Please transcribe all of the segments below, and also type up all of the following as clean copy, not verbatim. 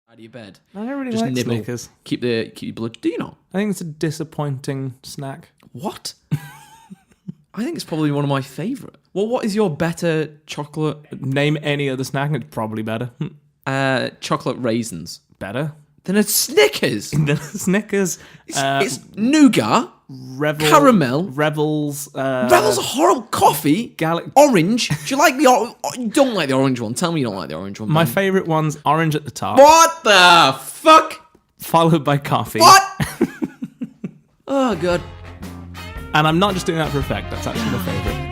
out of your bed. I don't really Just like nibble. Snickers. Keep your blood. Do you not? I think it's a disappointing snack. What? I think it's probably one of my favourite. Well, what is your better chocolate? Name any other snack and it's probably better. Chocolate raisins. Better? Than a Snickers. Snickers. It's nougat. Caramel. Revels. Rebel's a horrible coffee. Orange. Do you like you don't like the orange one? Tell me you don't like the orange one. My favourite one's orange at the top. What the fuck? Followed by coffee. What? Oh, God. And I'm not just doing that for effect. That's actually my favourite.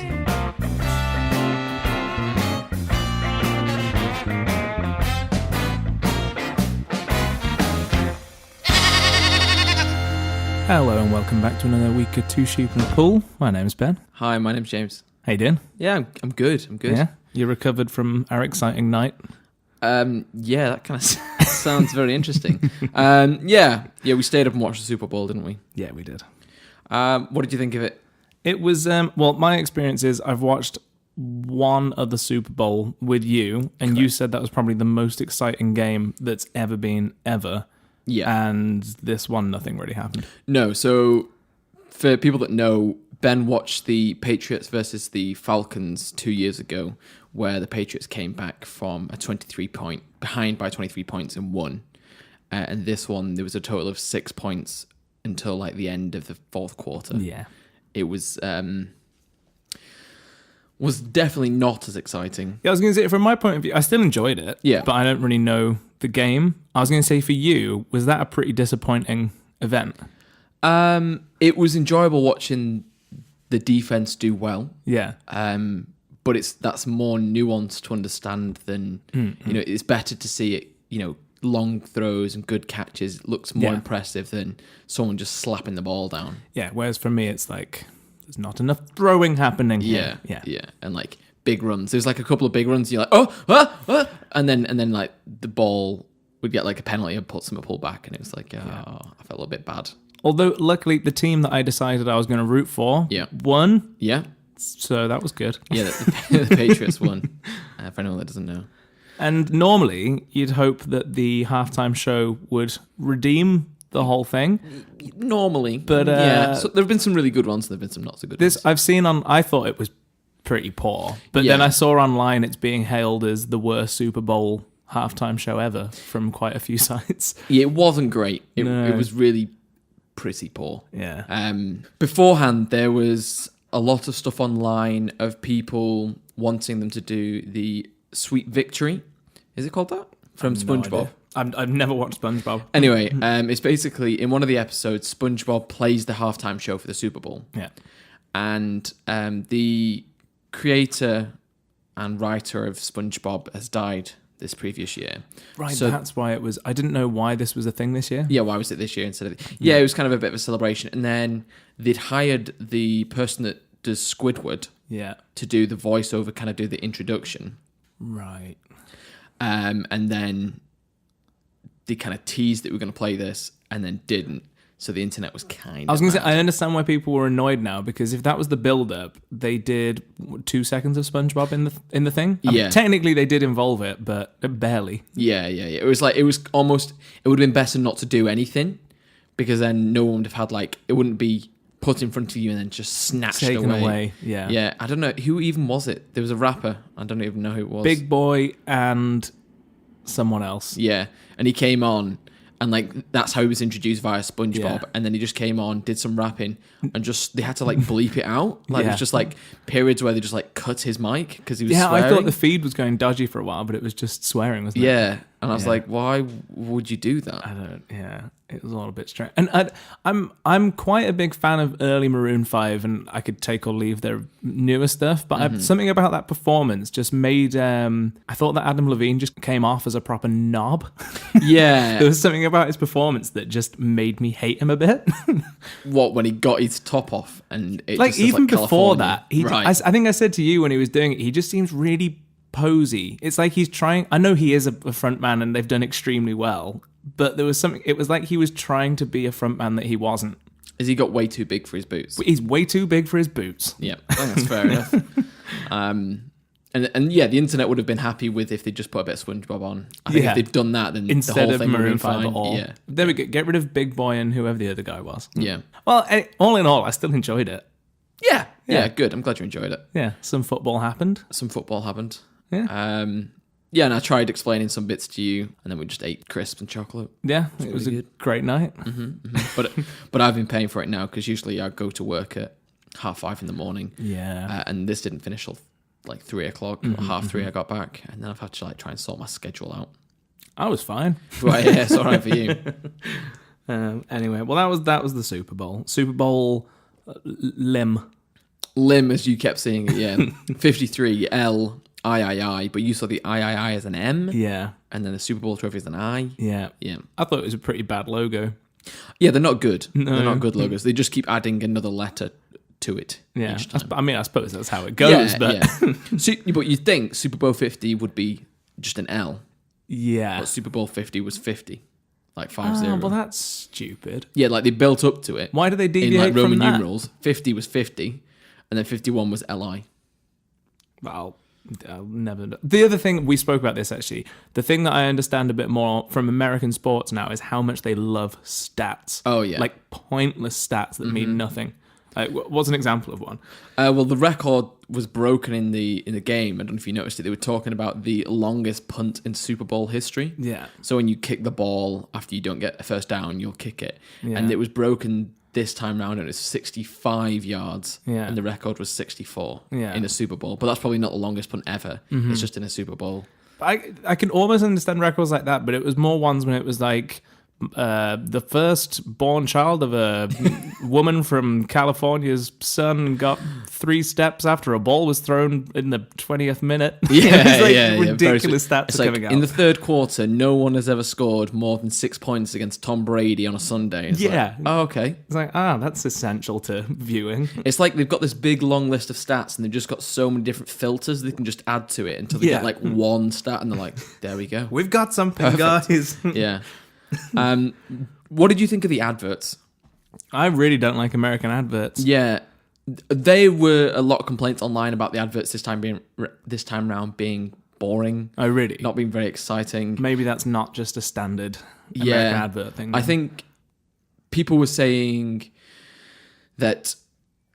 Hello and welcome back to another week of Two Sheep and a Pool. My name's Ben. Hi, my name's James. How you doing? Yeah, I'm good. I'm good. Yeah? You recovered from our exciting night? Yeah, that kind of sounds very interesting. Yeah, we stayed up and watched the Super Bowl, didn't we? Yeah, we did. What did you think of it? It was, well, my experience is I've watched one other Super Bowl with you, and Correct. You said that was probably the most exciting game that's ever been, ever. Yeah. And this one, nothing really happened. No, so for people that know, Ben watched the Patriots versus the Falcons 2 years ago, where the Patriots came back from a 23-point, behind by 23 points and won. And this one, there was a total of 6 points until like the end of the fourth quarter. Yeah. It was definitely not as exciting. Yeah, I was going to say, from my point of view, I still enjoyed it. Yeah. But I don't really know the game. I was going to say, for you, was that a pretty disappointing event? It was enjoyable watching the defense do well. Yeah. But that's more nuanced to understand than, it's better to see it, long throws and good catches. It looks more impressive than someone just slapping the ball down. Yeah, whereas for me, it's like, there's not enough throwing happening here. Yeah. And like big runs. There's like a couple of big runs. You're like, and then like the ball would get like a penalty and put some pull back, and it was like, I felt a little bit bad. Although luckily the team that I decided I was going to root for won. Yeah. So that was good. Yeah, the Patriots won. For anyone that doesn't know. And normally you'd hope that the halftime show would redeem the whole thing. Normally. But so there have been some really good ones and there have been some not so good ones. I've seen I thought it was pretty poor. But then I saw online it's being hailed as the worst Super Bowl halftime show ever from quite a few sites. Yeah, it wasn't great. It was really pretty poor. Yeah. Beforehand, there was a lot of stuff online of people wanting them to do the Sweet Victory. Is it called that? From SpongeBob. I've never watched SpongeBob. Anyway, it's basically, in one of the episodes, SpongeBob plays the halftime show for the Super Bowl. Yeah. And the creator and writer of SpongeBob has died this previous year. Right, so that's why it was... I didn't know why this was a thing this year. Yeah, why was it this year instead of... Yeah, it was kind of a bit of a celebration. And then they'd hired the person that does Squidward to do the voiceover, kind of do the introduction. Right. And then they kind of teased that we were going to play this and then didn't. So the internet was kind of... I was going to say, I understand why people were annoyed now, because if that was the build-up, they did 2 seconds of SpongeBob in the thing. I mean, technically, they did involve it, but barely. Yeah. It was almost... It would have been better not to do anything, because then no one would have had, like... It wouldn't be put in front of you and then just snatched Taken away. away. Yeah. Yeah, I don't know. Who even was it? There was a rapper. I don't even know who it was. Big Boy and someone else. Yeah, and he came on... And like that's how he was introduced via SpongeBob, and then he just came on, did some rapping, and just they had to like bleep it out. Like it was just like periods where they just like cut his mic because he was swearing. I thought the feed was going dodgy for a while, but it was just swearing, wasn't it? Yeah, and I was like, why would you do that? I don't. Yeah, it was all a bit strange. And I'm quite a big fan of early Maroon 5, and I could take or leave their newer stuff, but something about that performance just made. I thought that Adam Levine just came off as a proper knob. Yeah, there was something about his performance that just made me hate him a bit. What, when he got his top off and it like just says, even like, before California. that, I think I said to you when he was doing it, he just seems really posy. It's like he's trying. I know he is a front man and they've done extremely well, but there was something. It was like he was trying to be a front man that he wasn't. Has he got way too big for his boots? He's way too big for his boots. Yeah, I think that's fair enough. And And yeah, the internet would have been happy with if they just put a bit of SpongeBob on. I think if they've done that, then instead the whole of thing would have Maroon been 5 fine. at all. Yeah. There we go. Get rid of Big Boy and whoever the other guy was. Yeah. Well, all in all, I still enjoyed it. Yeah, good. I'm glad you enjoyed it. Yeah, some football happened. Some football happened. Yeah. Yeah, and I tried explaining some bits to you, and then we just ate crisps and chocolate. Yeah, it was a great night. But I've been paying for it now because usually I go to work at 5:30 in the morning. Yeah. And this didn't finish till like 3:00 or 3:30. I got back, and then I've had to like try and sort my schedule out. I was fine. Right, yeah, it's all right for you. Anyway, well, that was the Super Bowl. Super Bowl LIII. LIII, as you kept saying it, yeah. 53 LIII, but you saw the III as an M. Yeah. And then the Super Bowl trophy as an I. Yeah. Yeah. I thought it was a pretty bad logo. Yeah, they're not good. No. They're not good logos. They just keep adding another letter to it. Yeah. Each time. I suppose that's how it goes. Yeah. But you'd think Super Bowl 50 would be just an L. Yeah. But Super Bowl 50 was 50. Like 50. Well, that's stupid. Yeah, like they built up to it. Why do they deviate in like Roman from that? numerals? 50 was 50, and then 51 was LI. Well, I'll never. The other thing, we spoke about this actually. The thing that I understand a bit more from American sports now is how much they love stats. Oh yeah, like pointless stats that mean nothing. Like, what's an example of one? Well, the record was broken in the game. I don't know if you noticed it. They were talking about the longest punt in Super Bowl history. Yeah. So when you kick the ball after you don't get a first down, you'll kick it, Yeah. and it was broken this time round, and it was 65 yards, Yeah. and the record was 64 Yeah. in a Super Bowl. But that's probably not the longest punt ever. It's just in a Super Bowl. I can almost understand records like that, but it was more ones when it was like the first born child of a woman from California's son got 3 steps after a ball was thrown in the 20th minute. It's like ridiculous stats it's are like, coming out. in the third quarter, no one has ever scored more than 6 points against Tom Brady on a Sunday. It's Yeah. like, oh, okay. It's like, that's essential to viewing. It's like they've got this big long list of stats, and they've just got so many different filters they can just add to it until they get like one stat, and they're like, there we go. We've got something, guys. Yeah. What did you think of the adverts? I really don't like American adverts. Yeah, there were a lot of complaints online about the adverts this time round being boring. Oh, really? Not being very exciting. Maybe that's not just a standard American advert thing. I think people were saying that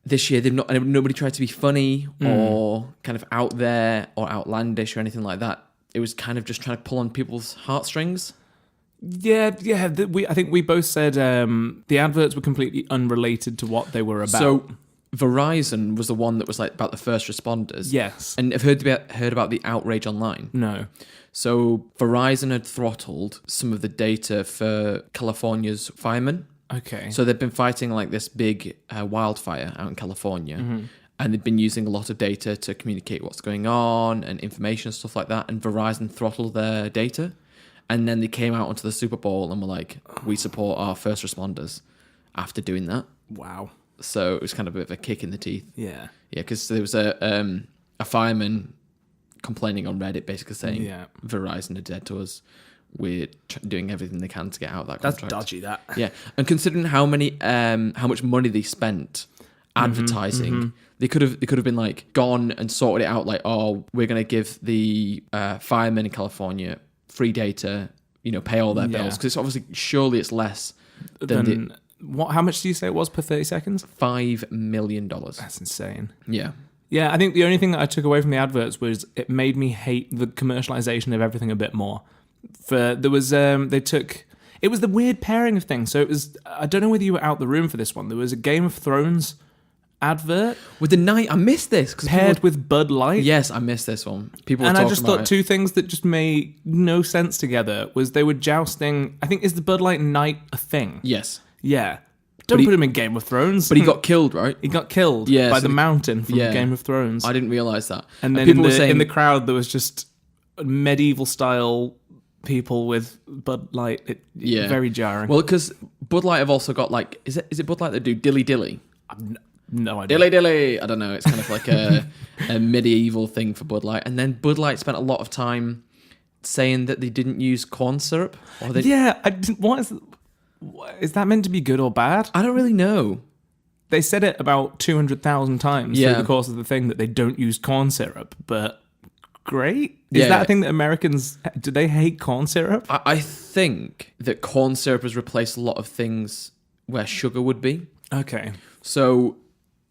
this year nobody tried to be funny or kind of out there or outlandish or anything like that. It was kind of just trying to pull on people's heartstrings. Yeah. I think we both said the adverts were completely unrelated to what they were about. So Verizon was the one that was like about the first responders. Yes. And I've heard about the outrage online. No. So Verizon had throttled some of the data for California's firemen. Okay. So they've been fighting like this big wildfire out in California. And they've been using a lot of data to communicate what's going on and information and stuff like that. And Verizon throttled their data. And then they came out onto the Super Bowl and were like, we support our first responders after doing that. Wow. So it was kind of a bit of a kick in the teeth. Yeah. Yeah, because there was a fireman complaining on Reddit basically saying Verizon are dead to us. We're doing everything they can to get out of that contract. That's dodgy, that. Yeah. And considering how much money they spent advertising, they could have been like gone and sorted it out like, oh, we're going to give the firemen in California free data, pay all their bills, because obviously surely it's less than how much do you say it was per 30 seconds? $5 million. That's insane. Yeah. Yeah, I think the only thing that I took away from the adverts was it made me hate the commercialization of everything a bit more. It was the weird pairing of things. So it was, I don't know whether you were out the room for this one. There was a Game of Thrones advert with the night. I missed this paired with Bud Light. Yes, I missed this one. People were and talking I just about thought it. Two things that just made no sense together was they were jousting. I think, is the Bud Light Night a thing? Yes. Yeah. Don't put him in Game of Thrones. But he got killed, right? He got killed by the mountain from Game of Thrones. I didn't realise that. And then in the crowd there was just medieval style people with Bud Light. Very jarring. Well, because Bud Light have also got like, is it Bud Light that do Dilly Dilly? No idea. Dilly Dilly. I don't know. It's kind of like a medieval thing for Bud Light. And then Bud Light spent a lot of time saying that they didn't use corn syrup. Is that meant to be good or bad? I don't really know. They said it about 200,000 times through the course of the thing that they don't use corn syrup, but great. Is that a thing that Americans, do they hate corn syrup? I think that corn syrup has replaced a lot of things where sugar would be. Okay. So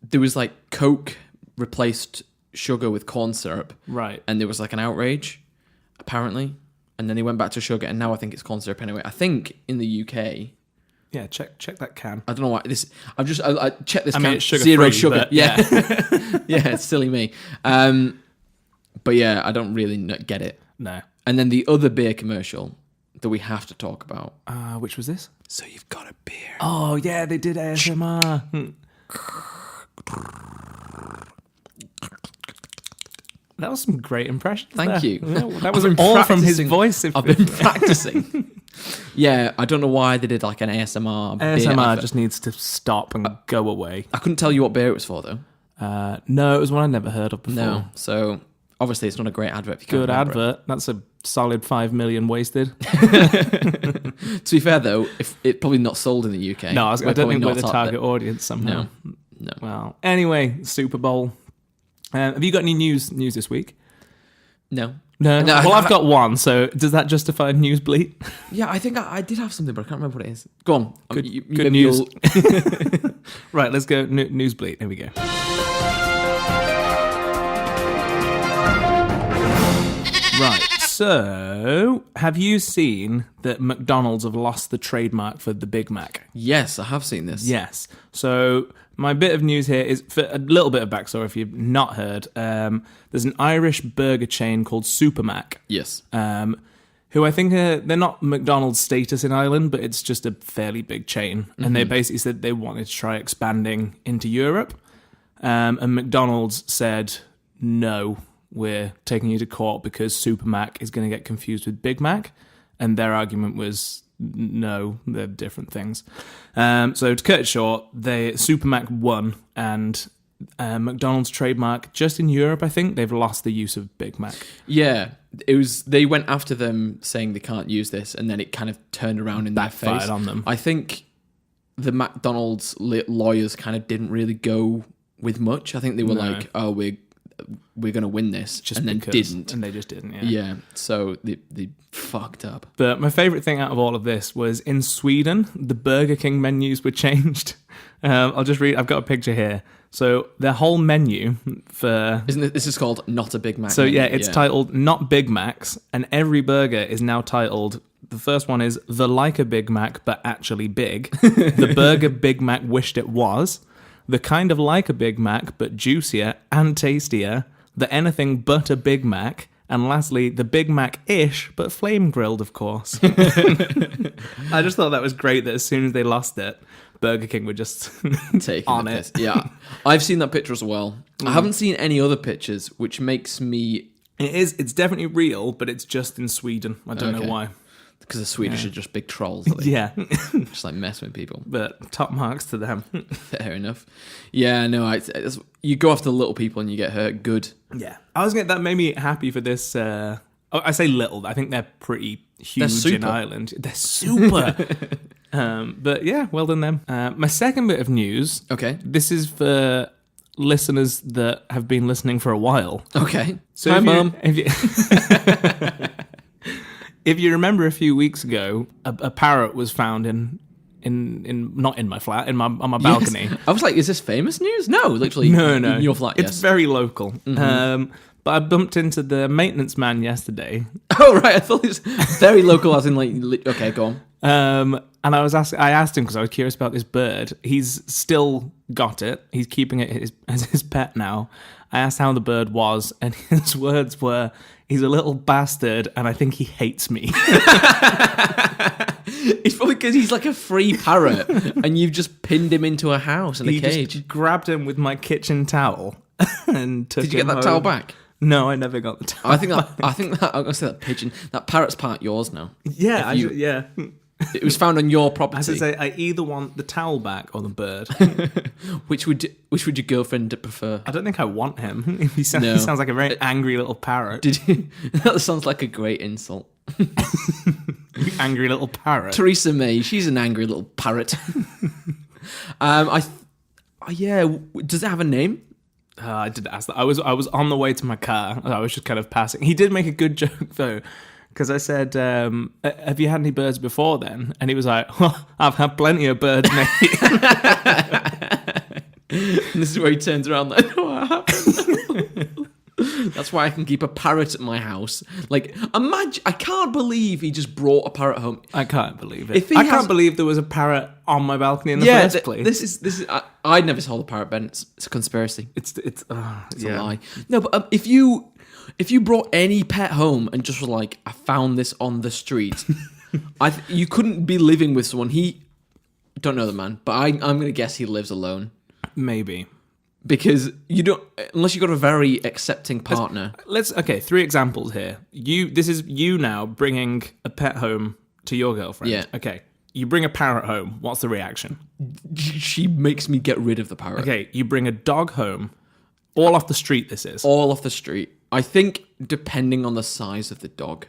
there was like Coke replaced sugar with corn syrup. Right. And there was like an outrage, apparently. And then they went back to sugar, and now I think it's corn syrup anyway. I think in the UK... Yeah, check that can. I don't know why this. I checked this. I mean, it's sugar zero free, sugar. but Yeah, yeah, it's silly me. But yeah, I don't really get it. No. And then the other beer commercial that we have to talk about. Which was this? So you've got a beer. Oh yeah, they did ASMR. That was some great impressions. Thank you. That was all from his voice. I've been practicing. Yeah, I don't know why they did like an ASMR. ASMR just needs to stop and go away. I couldn't tell you what beer it was for though. No, it was one I'd never heard of before. No, so obviously it's not a great advert. If you Good can't remember advert. That's a solid 5 million wasted. To be fair though, if it's probably not sold in the UK. No, I don't think we're the top target bit. audience somehow. No. Well, anyway, Super Bowl. Have you got any news this week? No. No. No, Well, I've got one. So does that justify news bleat? Yeah, I think I did have something, but I can't remember what it is. Go on. Good news. Right, let's go. News bleat. Here we go. Right. So, have you seen that McDonald's have lost the trademark for the Big Mac? Yes, I have seen this. Yes. So my bit of news here is for a little bit of backstory if you've not heard. There's an Irish burger chain called Supermac. Yes. Who I think they're not McDonald's status in Ireland, but it's just a fairly big chain. Mm-hmm. And they basically said they wanted to try expanding into Europe. And McDonald's said, no, we're taking you to court because Supermac is going to get confused with Big Mac. And their argument was, no, they're different things. So to cut it short, Supermac won, and McDonald's trademark, just in Europe, I think, they've lost the use of Big Mac. Yeah, it was. They went after them saying they can't use this, and then it kind of turned around in their face. Backfired on them. I think the McDonald's lawyers kind of didn't really go with much. I think they were like, oh, we're going to win this, Just and then didn't. And they just didn't, yeah. Yeah, so they fucked up. But my favourite thing out of all of this was in Sweden, the Burger King menus were changed. I'll just read, I've got a picture here. So their whole menu for... Isn't it, this is called Not a Big Mac So menu. yeah, it's titled Not Big Macs, and every burger is now titled... The first one is The Like a Big Mac, but actually big. The Burger Big Mac Wished It Was. The Kind of Like a Big Mac, but juicier and tastier. The Anything But a Big Mac. And lastly, the Big Mac-ish, but flame grilled, of course. I just thought that was great that as soon as they lost it, Burger King were just taking on the it. piss. Yeah, I've seen that picture as well. I haven't seen any other pictures, which makes me... It's definitely real, but it's just in Sweden. I don't know why. Because the Swedish are just big trolls. That they Yeah. just like mess with people. But top marks to them. Fair enough. Yeah, no, you go after the little people and you get hurt. Good. Yeah. That made me happy for this. I say little. I think they're pretty huge in Ireland. They're super. But yeah, well done them. My second bit of news. Okay. This is for listeners that have been listening for a while. Okay. So Hi, Mum. If you remember a few weeks ago, a parrot was found in not in my flat, on my balcony. Yes. I was like, is this famous news? No, literally. No. In your flat, It's very local. Mm-hmm. But I bumped into the maintenance man yesterday. Oh, right. I thought it was very local, as in like, okay, go on. And I asked him because I was curious about this bird. He's still got it. He's keeping it as his pet now. I asked how the bird was, and his words were, he's a little bastard, and I think he hates me. It's probably because he's like a free parrot, and you've just pinned him into a house in a cage. Just grabbed him with my kitchen towel and took him Did you get that home. towel back? No, I never got the towel. I think that I'm gonna say that pigeon, that parrot's part yours now. Yeah, Yeah. It was found on your property. As I say, I either want the towel back or the bird. Which would your girlfriend prefer? I don't think I want him. He sounds like a very angry little parrot. Did you? That sounds like a great insult. Angry little parrot. Theresa May, she's an angry little parrot. Yeah. Does it have a name? I did ask that. I was on the way to my car. I was just kind of passing. He did make a good joke though, because I said, "Have you had any birds before then?" And he was like, "Well, I've had plenty of birds, mate." And this is where he turns around like, "Oh, I haven't." That's why I can keep a parrot at my house. Like, imagine, I can't believe he just brought a parrot home. I can't believe it. Can't believe there was a parrot on my balcony in the first place. This is. I'd never saw the parrot, Ben. It's a conspiracy. It's a lie. No, but if you brought any pet home and just were like, I found this on the street, you couldn't be living with someone. Don't know the man, but I'm gonna guess he lives alone. Maybe. Because you don't, unless you've got a very accepting partner. Okay, 3 examples here. This is you now bringing a pet home to your girlfriend. Yeah. Okay, you bring a parrot home. What's the reaction? She makes me get rid of the parrot. Okay, you bring a dog home. All off the street, this is. All off the street. I think depending on the size of the dog.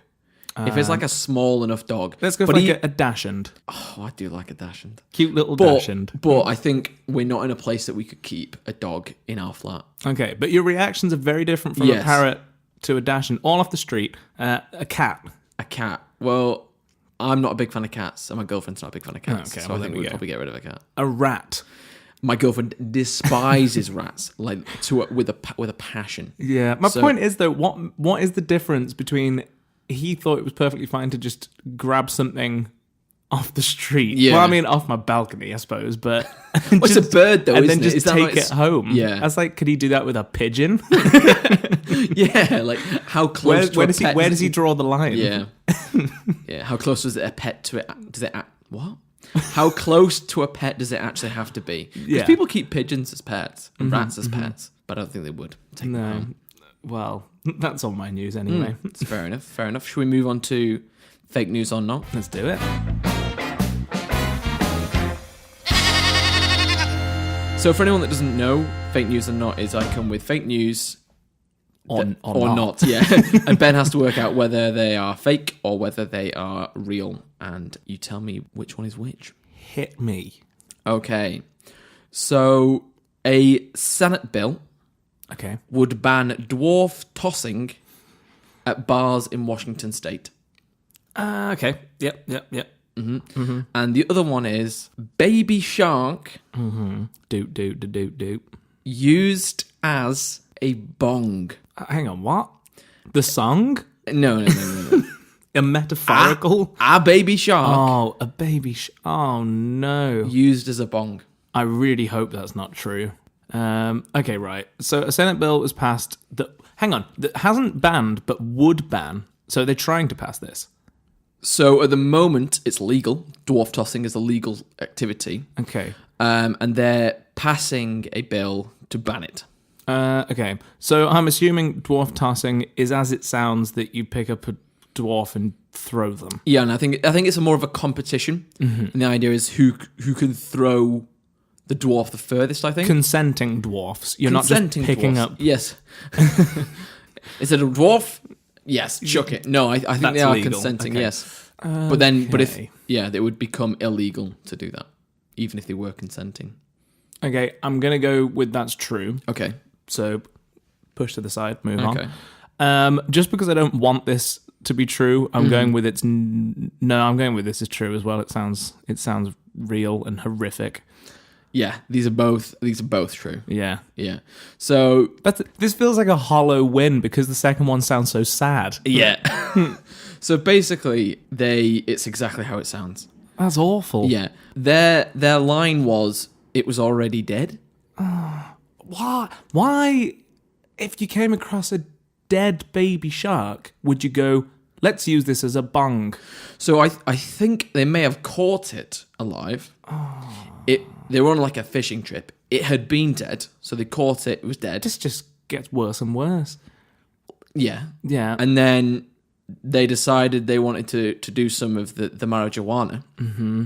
If it's like a small enough dog. Let's go for a dachshund. Oh, I do like a dachshund. Cute little dachshund. But I think we're not in a place that we could keep a dog in our flat. Okay, but your reactions are very different from a parrot to a dachshund. All off the street. A cat. A cat. Well, I'm not a big fan of cats, and my girlfriend's not a big fan of cats. Okay, so I think we'd probably get rid of a cat. A rat. My girlfriend despises rats, like with a passion. Yeah. My point is though, what is the difference between he thought it was perfectly fine to just grab something off the street? Yeah. Well, I mean, off my balcony, I suppose, but it's a bird though, and isn't then just take it home. Yeah. I was like, could he do that with a pigeon? Yeah, like how close? Where does he draw the line? Yeah. Yeah. How close is it a pet to it? Does it? What? How close to a pet does it actually have to be? Because people keep pigeons as pets and rats as pets, but I don't think they would take them home. Well, that's all my news anyway. It's fair enough. Fair enough. Should we move on to fake news or not? Let's do it. So for anyone that doesn't know, fake news or not is I come with fake news or not. Yeah. And Ben has to work out whether they are fake or whether they are real. And you tell me which one is which. Hit me. Okay. So a Senate bill would ban dwarf tossing at bars in Washington State. Okay. Yep. Mm-hmm. Mm-hmm. And the other one is baby shark. Mm-hmm. Doop. Used as a bong. Hang on, what? The song? No. A metaphorical? A baby shark. Oh, a baby oh, no. Used as a bong. I really hope that's not true. Okay, right. So a Senate bill was passed that hasn't banned but would ban. So they're trying to pass this. So at the moment, it's legal. Dwarf tossing is a legal activity. Okay. And they're passing a bill to ban it. Okay. So I'm assuming dwarf tossing is as it sounds, that you pick up a dwarf and throw them. Yeah, and I think it's more of a competition. Mm-hmm. And the idea is who can throw the dwarf the furthest, I think. Consenting dwarfs. You're not just picking dwarfs. up. Yes. Is it a dwarf? Yes, chuck it. No, I think that's they are legal. consenting, Okay. Yes. But if they would become illegal to do that, even if they were consenting. Okay, I'm going to go with that's true. Okay. So push to the side, move Okay. on. Just because I don't want this to be true, I'm going with I'm going with this is true as well. It sounds real and horrific. Yeah, these are both true. Yeah. Yeah. So this feels like a hollow win because the second one sounds so sad. yeah. So basically it's exactly how it sounds. That's awful. Yeah. Their line was it was already dead. Why if you came across a dead baby shark, would you go, let's use this as a bong? So I think they may have caught it alive. They were on like a fishing trip. It had been dead, so they caught it. It was dead. This just gets worse and worse. Yeah. Yeah. And then they decided they wanted to do some of the marijuana. Mm-hmm.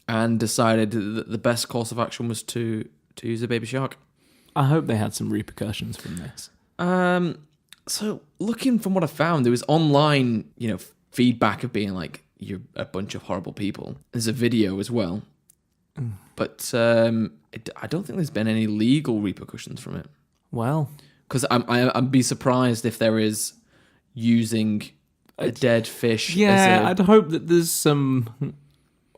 And decided that the best course of action was to use a baby shark. I hope they had some repercussions from this. So looking from what I found, there was online, feedback of being like, you're a bunch of horrible people. There's a video as well. But I don't think there's been any legal repercussions from it. Well, Because I'd be surprised if there is using a dead fish yeah, as I'd hope that there's some.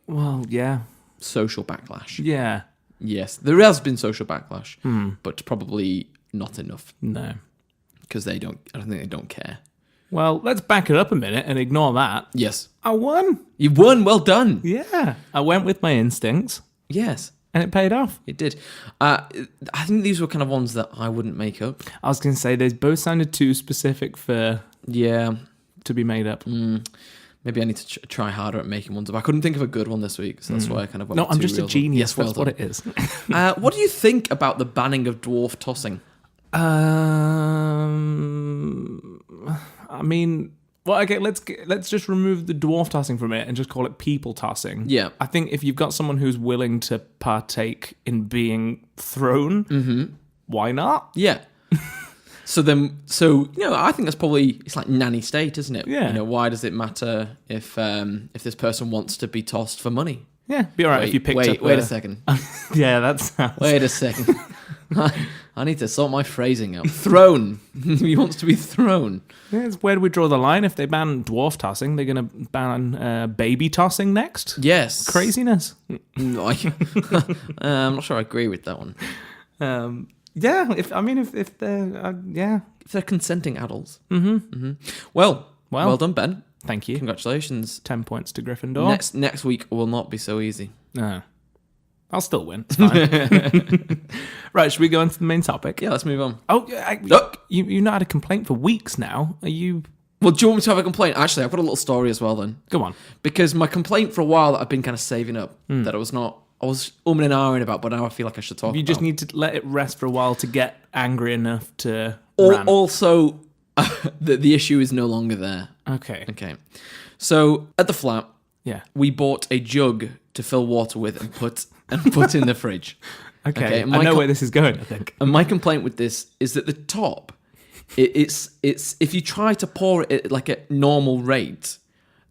Well, yeah, a social backlash. yeah, Yes, there has been social backlash, but probably not enough no. because I don't think they don't care. Well, let's back it up a minute and ignore that. Yes, I won. you won. Well done. Yeah, I went with my instincts, Yes, and it paid off. it did. I think these were kind of ones that I wouldn't make up. I was going to say they both sounded too specific for Yeah, to be made up. maybe I need to try harder at making ones up. I couldn't think of a good one this week, so that's why I kind of went No, with I'm two just a real ones. genius. Yes, well That's done. what it is. What do you think about the banning of dwarf tossing? I mean, well, okay, let's just remove the dwarf tossing from it and just call it people tossing. Yeah. I think if you've got someone who's willing to partake in being thrown, why not? Yeah. So I think that's probably, it's like nanny state, isn't it? Yeah. Why does it matter if this person wants to be tossed for money? Yeah, be all right if you picked up. Wait a second. Yeah, that sounds. Wait a second. I need to sort my phrasing out. Thrown. He wants to be thrown. Yeah, it's where do we draw the line? If they ban dwarf tossing, they're going to ban baby tossing next. Yes. Craziness. Like, I'm not sure I agree with that one. Yeah, if they're yeah. If they're consenting adults. Well done, Ben. Thank you. Congratulations. 10 points to Gryffindor. Next week will not be so easy. No. I'll still win. It's fine. Right, should we go into the main topic? Yeah, let's move on. Oh, Look. you've not had a complaint for weeks now. Are you... Well, do you want me to have a complaint? Actually, I've got a little story as well then. Go on. Because my complaint for a while that I've been kind of saving up, that I was umming and ahhing about, but now I feel like I should talk You about. just need to let it rest for a while to get angry enough to rant. Also, the issue is no longer there. Okay. Okay. So, at the flat, Yeah. we bought a jug to fill water with and put in the fridge. Okay. and I my know where this is going, I think. And my complaint with this is that the top, it's if you try to pour it at like a normal rate,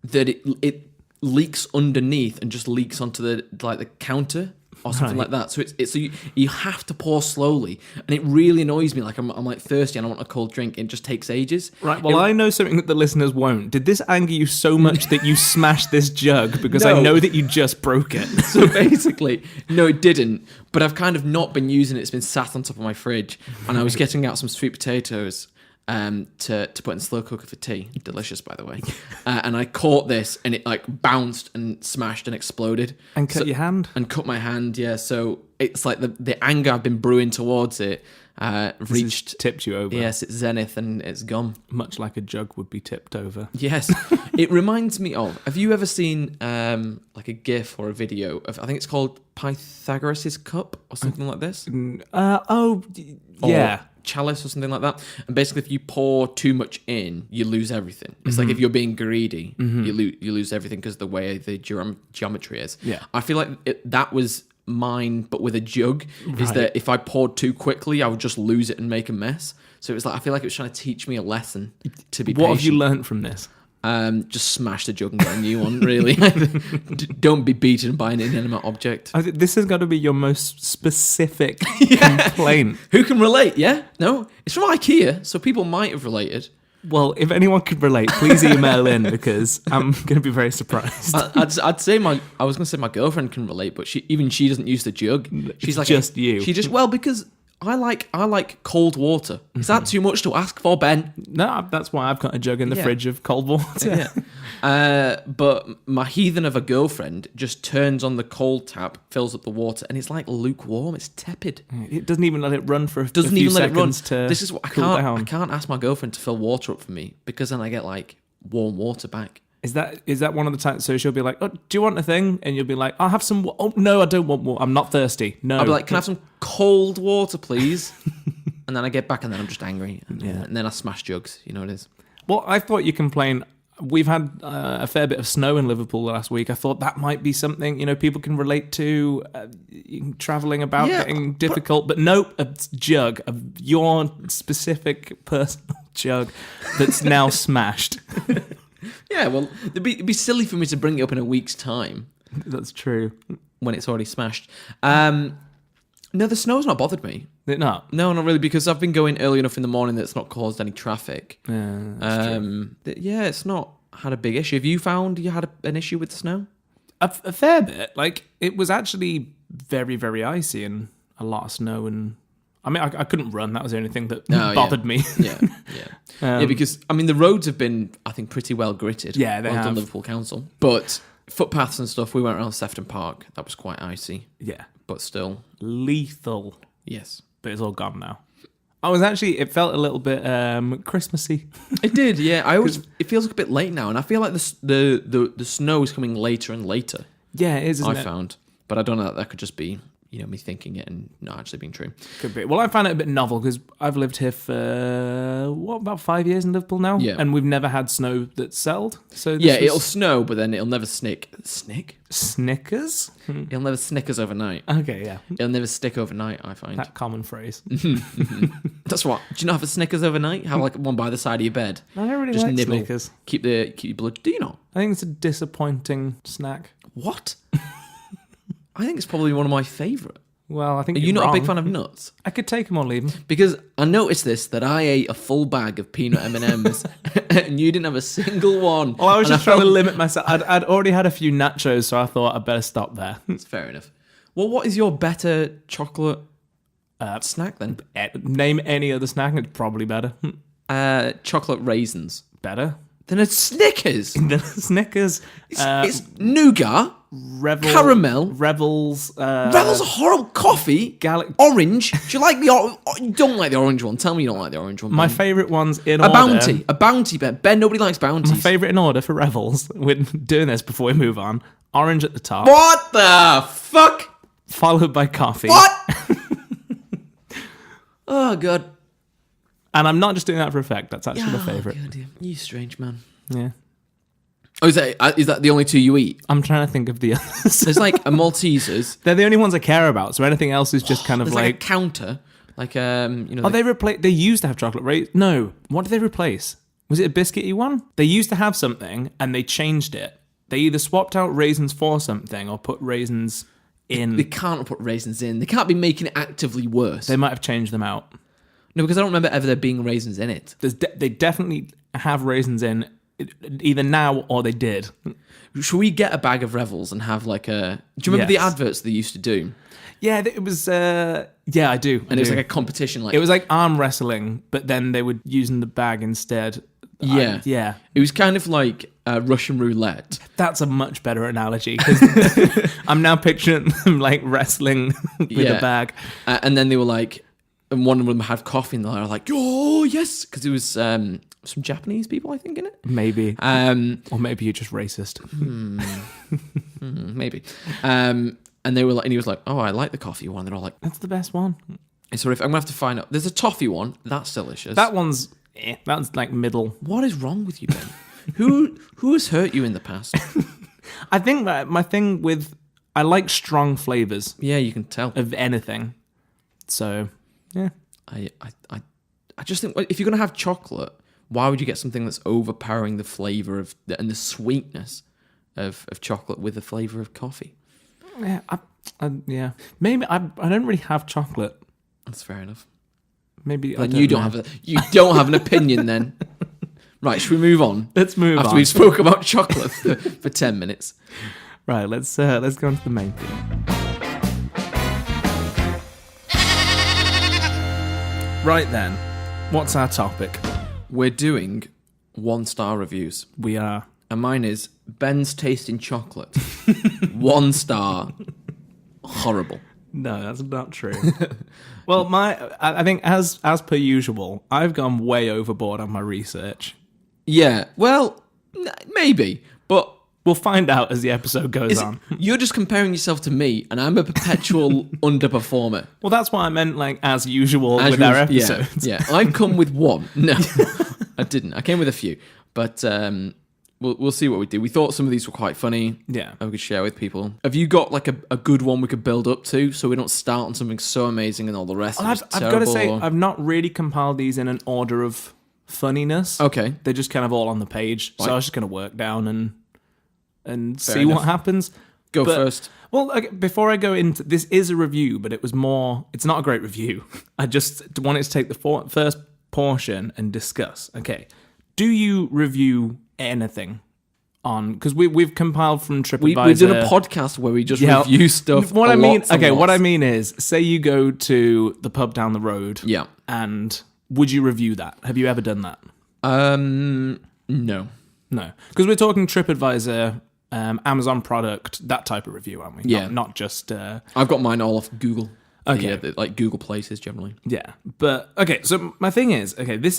that it leaks underneath and just leaks onto the counter or something Right. like that. So so you have to pour slowly, and it really annoys me. Like I'm like thirsty and I want a cold drink. It just takes ages. Right, well, I know something that the listeners won't. Did this anger you so much that you smashed this jug? Because I No. know that you just broke it. So basically, no, it didn't. But I've kind of not been using it. It's been sat on top of my fridge, and I was getting out some sweet potatoes to put in the slow cooker for tea. Delicious, by the way. And I caught this, and it like bounced and smashed and exploded. And cut your hand? And cut my hand, yeah. So it's like the anger I've been brewing towards it reached... Tipped you over. Yes, it's zenith, and it's gone. Much like a jug would be tipped over. Yes. It reminds me of... Have you ever seen like a GIF or a video of... I think it's called Pythagoras' Cup or something like this? Yeah. Chalice or something like that. And basically, if you pour too much in, you lose everything. It's like if you're being greedy, you lose everything because of the way the geometry is. Yeah. I feel like that was mine, but with a jug. Is Right. that if I poured too quickly, I would just lose it and make a mess. So it was like I feel like it was trying to teach me a lesson to be What patient. have you learned from this? Just smash the jug and get a new one, really. Don't be beaten by an inanimate object. I think this has got to be your most specific complaint. Who can relate, yeah? No? It's from IKEA, so people might have related. Well, if anyone could relate, please email in because I'm going to be very surprised. I'd say I was going to say my girlfriend can relate, but she doesn't use the jug. She's It's like just you. She just because I like cold water. Is that too much to ask for, Ben? No, that's why I've got a jug in the Yeah. fridge of cold water. Yeah. But my heathen of a girlfriend just turns on the cold tap, fills up the water, and it's like lukewarm. It's tepid. It doesn't even let it run for a Doesn't few even let it run. seconds to This is what I cool can't. down. I can't ask my girlfriend to fill water up for me because then I get like warm water back. Is that one of the times? So she'll be like, "Oh, do you want a thing?" And you'll be like, "I'll have some." Oh no, I don't want water. I'm not thirsty. No. I'll be like, "Can I have some cold water, please?" And then I get back, and then I'm just angry, and then I smash jugs. You know what it is. Well, I thought you complain. We've had a fair bit of snow in Liverpool last week. I thought that might be something people can relate to. Traveling about getting difficult, but nope, a jug of your specific personal jug that's now smashed. Yeah, well, it'd be silly for me to bring it up in a week's time That's true. when it's already smashed. No, the snow's not bothered me. Did it not? No, not really, because I've been going early enough in the morning that it's not caused any traffic. That's true. Yeah, it's not had a big issue. Have you found you had an issue with the snow? A fair bit. Like, it was actually very, very icy and a lot of snow. And I mean, I couldn't run. That was the only thing that bothered me. Yeah. Yeah, because, I mean, the roads have been, I think, pretty well gritted. Yeah, they well have. done, Liverpool Council. But footpaths and stuff, we went around Sefton Park. That was quite icy. Yeah. But still. Lethal. Yes. But it's all gone now. It felt a little bit Christmassy. It did, yeah. It feels like a bit late now, and I feel like the snow is coming later and later. Yeah, it is, isn't it? I found. But I don't know, that could just be, me thinking it and not actually being true. Could be. Well, I find it a bit novel because I've lived here for, about 5 years in Liverpool now? Yeah. And we've never had snow that's settled. So it'll snow, but then it'll never snick. Snickers? It'll never snickers overnight. Okay, yeah. It'll never stick overnight, I find. That common phrase. That's what. Do you not have a Snickers overnight? Have like one by the side of your bed. I don't really Just like nibble. Snickers. Keep your blood. Do you not? I think it's a disappointing snack. What? I think it's probably one of my favourite. Well, I think Are you not a big fan of nuts? I could take them or leave them. Because I noticed that I ate a full bag of peanut M&Ms and you didn't have a single one. Well, I was just trying to limit myself. I'd already had a few nachos, so I thought I'd better stop there. That's fair enough. Well, what is your better chocolate snack then? Name any other snack, it's probably better. Chocolate raisins. Better? Then it's Snickers. Snickers. It's nougat. Caramel. Revels. Revels are horrible. Coffee. Orange. Do you like you don't like the orange one? Tell me you don't like the orange one. Ben. My favourite one's in a order. A bounty, Ben. Ben, nobody likes bounties. My favourite in order for Revels. We're doing this before we move on. Orange at the top. What the fuck? Followed by coffee. What? Oh, God. And I'm not just doing that for effect. That's actually my favourite. God, you strange man. Yeah. Oh, is that the only two you eat? I'm trying to think of the others. There's like a Maltesers. They're the only ones I care about. So anything else is just kind of like a counter. Like they used to have chocolate, right? No. What did they replace? Was it a biscuity one? They used to have something and they changed it. They either swapped out raisins for something or put raisins in. They can't put raisins in. They can't be making it actively worse. They might have changed them out. No, because I don't remember ever there being raisins in it. They definitely have raisins in, either now or they did. Should we get a bag of Revels and have like a... Do you remember the adverts they used to do? Yeah, it was... yeah, I do. And it was like a competition. It was like arm wrestling, but then they were using the bag instead. Yeah. Yeah. It was kind of like Russian roulette. That's a much better analogy, because I'm now picturing them like wrestling with a bag. And then they were like... And one of them had coffee and they were like, oh, yes. Because it was some Japanese people, I think, in it. Maybe. Or maybe you're just racist. Maybe. And they were like, and he was like, oh, I like the coffee one. And they're all like, that's the best one. And so I'm going to have to find out. There's a toffee one. That's delicious. That one's that's like middle. What is wrong with you, Ben? Who has hurt you in the past? I think that my thing with, I like strong flavors. Yeah, you can tell. Of anything. So... Yeah, I just think if you're going to have chocolate, why would you get something that's overpowering the flavour and the sweetness of chocolate with the flavour of coffee? Yeah, yeah. Maybe I don't really have chocolate. That's fair enough. Maybe then you don't have an opinion then. Right, should we move on? Let's move on. After we spoke about chocolate for 10 minutes. Right, let's go on to the main theme. Right then, what's our topic? We're doing 1-star reviews. We are. And mine is Ben's taste in chocolate. 1 star. Horrible. No, that's not true. Well, I think as per usual, I've gone way overboard on my research. Yeah, well, maybe, but... We'll find out as the episode goes on. You're just comparing yourself to me, and I'm a perpetual underperformer. Well, that's what I meant, like, as usual with our episodes. Yeah, I've come with 1. No, I didn't. I came with a few. But we'll see what we do. We thought some of these were quite funny. Yeah. And we could share with people. Have you got, like, a good one we could build up to, so we don't start on something so amazing and all the rest is I've got to say, I've not really compiled these in an order of funniness. Okay. They're just kind of all on the page. Right. So I was just going to work down and Fair see enough. what happens. Go first. Well, okay, before I go into this, is a review, but it's not a great review. I just wanted to take the first portion and discuss. Okay, do you review anything on? Because we've compiled from TripAdvisor. We've done a podcast where we just review stuff. What I mean is, say you go to the pub down the road. Yeah. And would you review that? Have you ever done that? No. No, because we're talking TripAdvisor, Amazon product, that type of review, aren't we? Yeah. Not just... I've got mine all off Google. Okay. Yeah, like Google Places generally. Yeah. But, okay, so my thing is, okay, this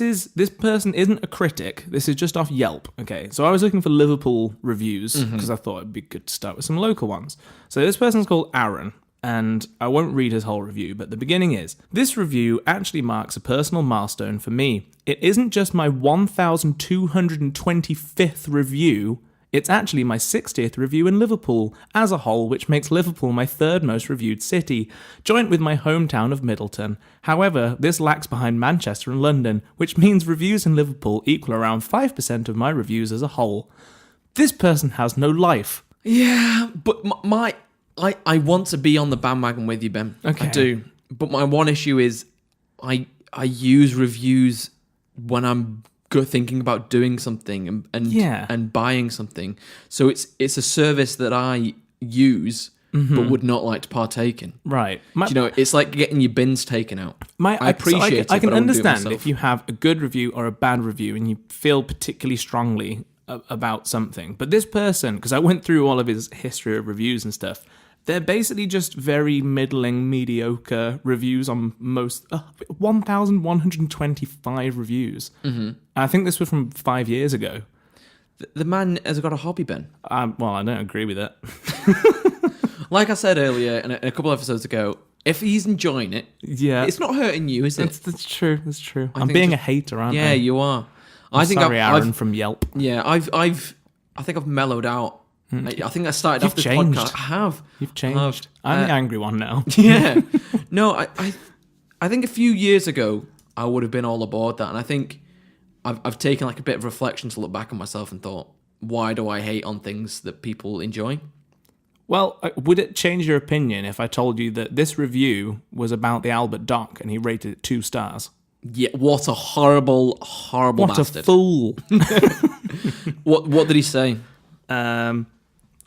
person isn't a critic. This is just off Yelp, okay? So I was looking for Liverpool reviews because I thought it'd be good to start with some local ones. So this person's called Aaron, and I won't read his whole review, but the beginning is, this review actually marks a personal milestone for me. It isn't just my 1,225th review, it's actually my 60th review in Liverpool as a whole, which makes Liverpool my third most reviewed city, joint with my hometown of Middleton. However, this lacks behind Manchester and London, which means reviews in Liverpool equal around 5% of my reviews as a whole. This person has no life. Yeah, but I want to be on the bandwagon with you, Ben. Okay. I do. But my one issue is I use reviews when I'm thinking about doing something and buying something. So it's a service that I use but would not like to partake in. Right. It's like getting your bins taken out. I appreciate it. I can but I wouldn't do it understand myself. if you have a good review or a bad review and you feel particularly strongly about something. But this person, because I went through all of his history of reviews and stuff, they're basically just very middling, mediocre reviews on most 1,125 reviews. Mm-hmm. I think this was from 5 years ago. The man has got a hobby, Ben. Well, I don't agree with it. Like I said earlier, and a couple of episodes ago, if he's enjoying it, it's not hurting you, is it? That's true. That's true. I'm being a hater, aren't I? Yeah, you are. Sorry, Aaron from Yelp. Yeah, I think I've mellowed out. I think I started off this changed. podcast. I have. You've changed. I'm the angry one now. Yeah. No, I think a few years ago I would have been all aboard that, and I think I've taken like a bit of reflection to look back on myself and thought, why do I hate on things that people enjoy? Well, would it change your opinion if I told you that this review was about the Albert Dock and he rated it 2 stars? Yeah, what a horrible bastard. What a fool. What did he say?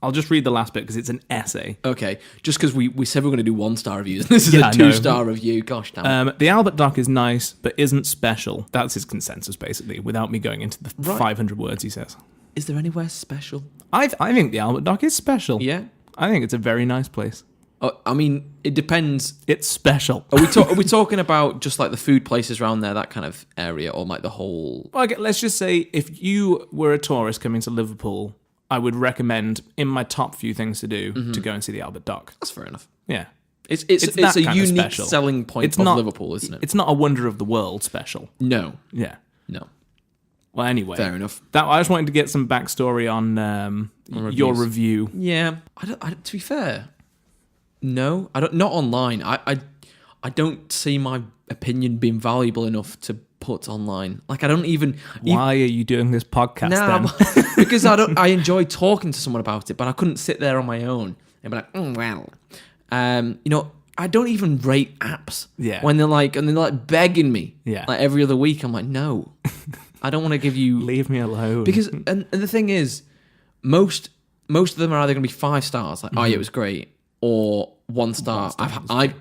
I'll just read the last bit because it's an essay. Okay, just because we said we were going to do 1-star reviews. This is a 2-star review. Gosh damn it. The Albert Dock is nice, but isn't special. That's his consensus, basically, without me going into the 500 words he says. Is there anywhere special? I think the Albert Dock is special. Yeah? I think it's a very nice place. I mean, it depends. It's special. Are we talking about just like the food places around there, that kind of area, or like the whole... Well, okay, let's just say if you were a tourist coming to Liverpool, I would recommend, in my top few things to do, to go and see the Albert Dock. That's fair enough. Yeah. It's a unique selling point of Liverpool, isn't it? It's not a wonder of the world special. No. Yeah. No. Well, anyway. Fair enough. I just wanted to get some backstory on your review. Yeah. To be fair, no. I don't. Not online. I don't see my opinion being valuable enough to put online. Like I don't even. Why are you doing this podcast then? Because I enjoy talking to someone about it, but I couldn't sit there on my own and be like, well, I don't even rate apps. Yeah. When they're like begging me. Yeah. Like every other week, I'm like, no, I don't want to give you. Leave me alone. Because and the thing is, most of them are either going to be 5 stars, like oh yeah, it was great, or 1 star.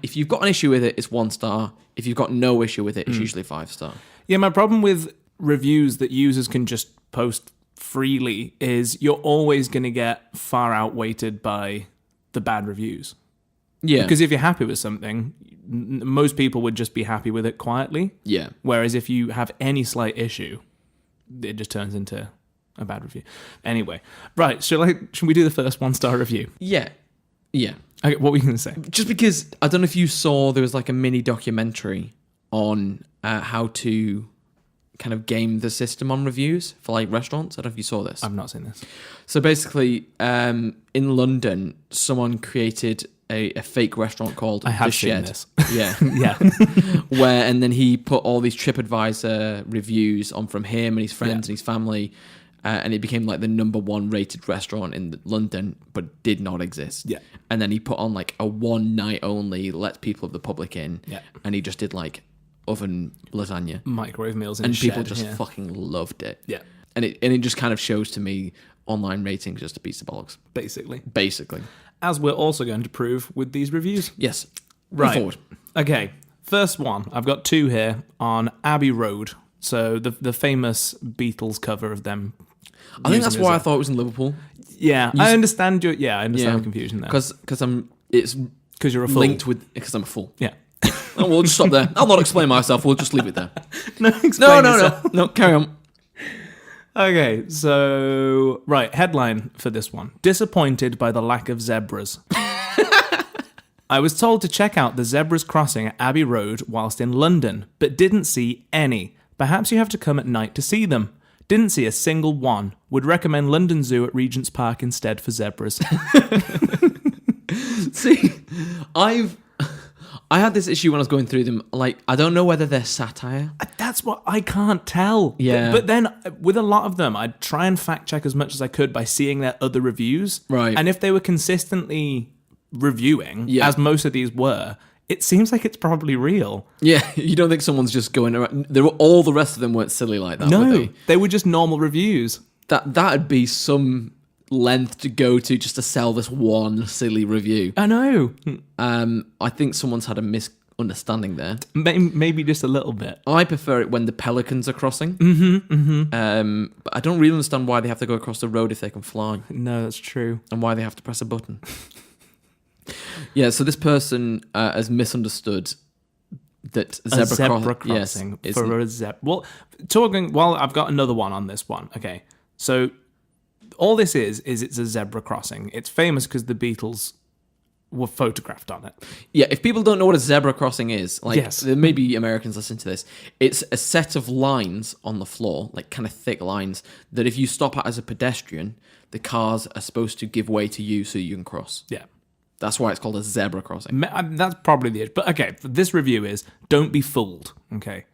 If you've got an issue with it, it's 1 star. If you've got no issue with it, it's usually 5 star. Yeah, my problem with reviews that users can just post freely is you're always going to get far outweighted by the bad reviews. Yeah. Because if you're happy with something, most people would just be happy with it quietly. Yeah. Whereas if you have any slight issue, it just turns into a bad review. Anyway, right, should we do the first 1-star review? Yeah. Yeah. Okay, what were you going to say? Just because, I don't know if you saw, there was like a mini documentary on how to kind of game the system on reviews for like restaurants. I don't know if you saw this. I've not seen this. So basically, in London, someone created a fake restaurant called I have The seen Shed. this. Yeah. Yeah. And then he put all these TripAdvisor reviews on from him and his friends and his family. and it became like the number 1 rated restaurant in London, but did not exist. Yeah. And then he put on like a one night only, let people of the public in. Yeah. And he just did like oven lasagna. Microwave meals in And a people shed, just yeah. fucking loved it. Yeah. And it just kind of shows to me online ratings just a piece of bollocks. Basically. Basically. As we're also going to prove with these reviews. Yes. Right. Move forward. Okay. First one. I've got 2 here on Abbey Road. So the famous Beatles cover of them. I think that's why I thought it was in Liverpool. Yeah, I understand your. Yeah, I understand the confusion there. Because it's Because you're a fool. linked with because I'm a fool. Yeah. Oh, we'll just stop there. I'll not explain myself. We'll just leave it there. No. Carry on. Okay, so right, headline for this one: disappointed by the lack of zebras. I was told to check out the zebras crossing at Abbey Road whilst in London, but didn't see any. Perhaps you have to come at night to see them. Didn't see a single one. Would recommend London Zoo at Regent's Park instead for zebras. See, I had this issue when I was going through them. Like, I don't know whether they're satire. That's what I can't tell. Yeah. But then with a lot of them, I'd try and fact check as much as I could by seeing their other reviews. Right. And if they were consistently reviewing, as most of these were, it seems like it's probably real. Yeah, you don't think someone's just going around. All the rest of them weren't silly like that, No, were they were just normal reviews. That'd be some length to go to just to sell this one silly review. I know. I think someone's had a misunderstanding there. Maybe just a little bit. I prefer it when the pelicans are crossing. But I don't really understand why they have to go across the road if they can fly, No, that's true. and why they have to press a button. Yeah, so this person has misunderstood that zebra crossing yes, for a zebra. Well, I've got another one on this one. Okay, so all this is it's a zebra crossing. It's famous because the Beatles were photographed on it. Yeah, if people don't know what a zebra crossing is, like Yes. there may be Americans listening to this, it's a set of lines on the floor, like kind of thick lines, that if you stop at as a pedestrian, the cars are supposed to give way to you so you can cross. Yeah. That's why it's called a zebra crossing. That's probably the issue. But okay, this review is, don't be fooled. Okay.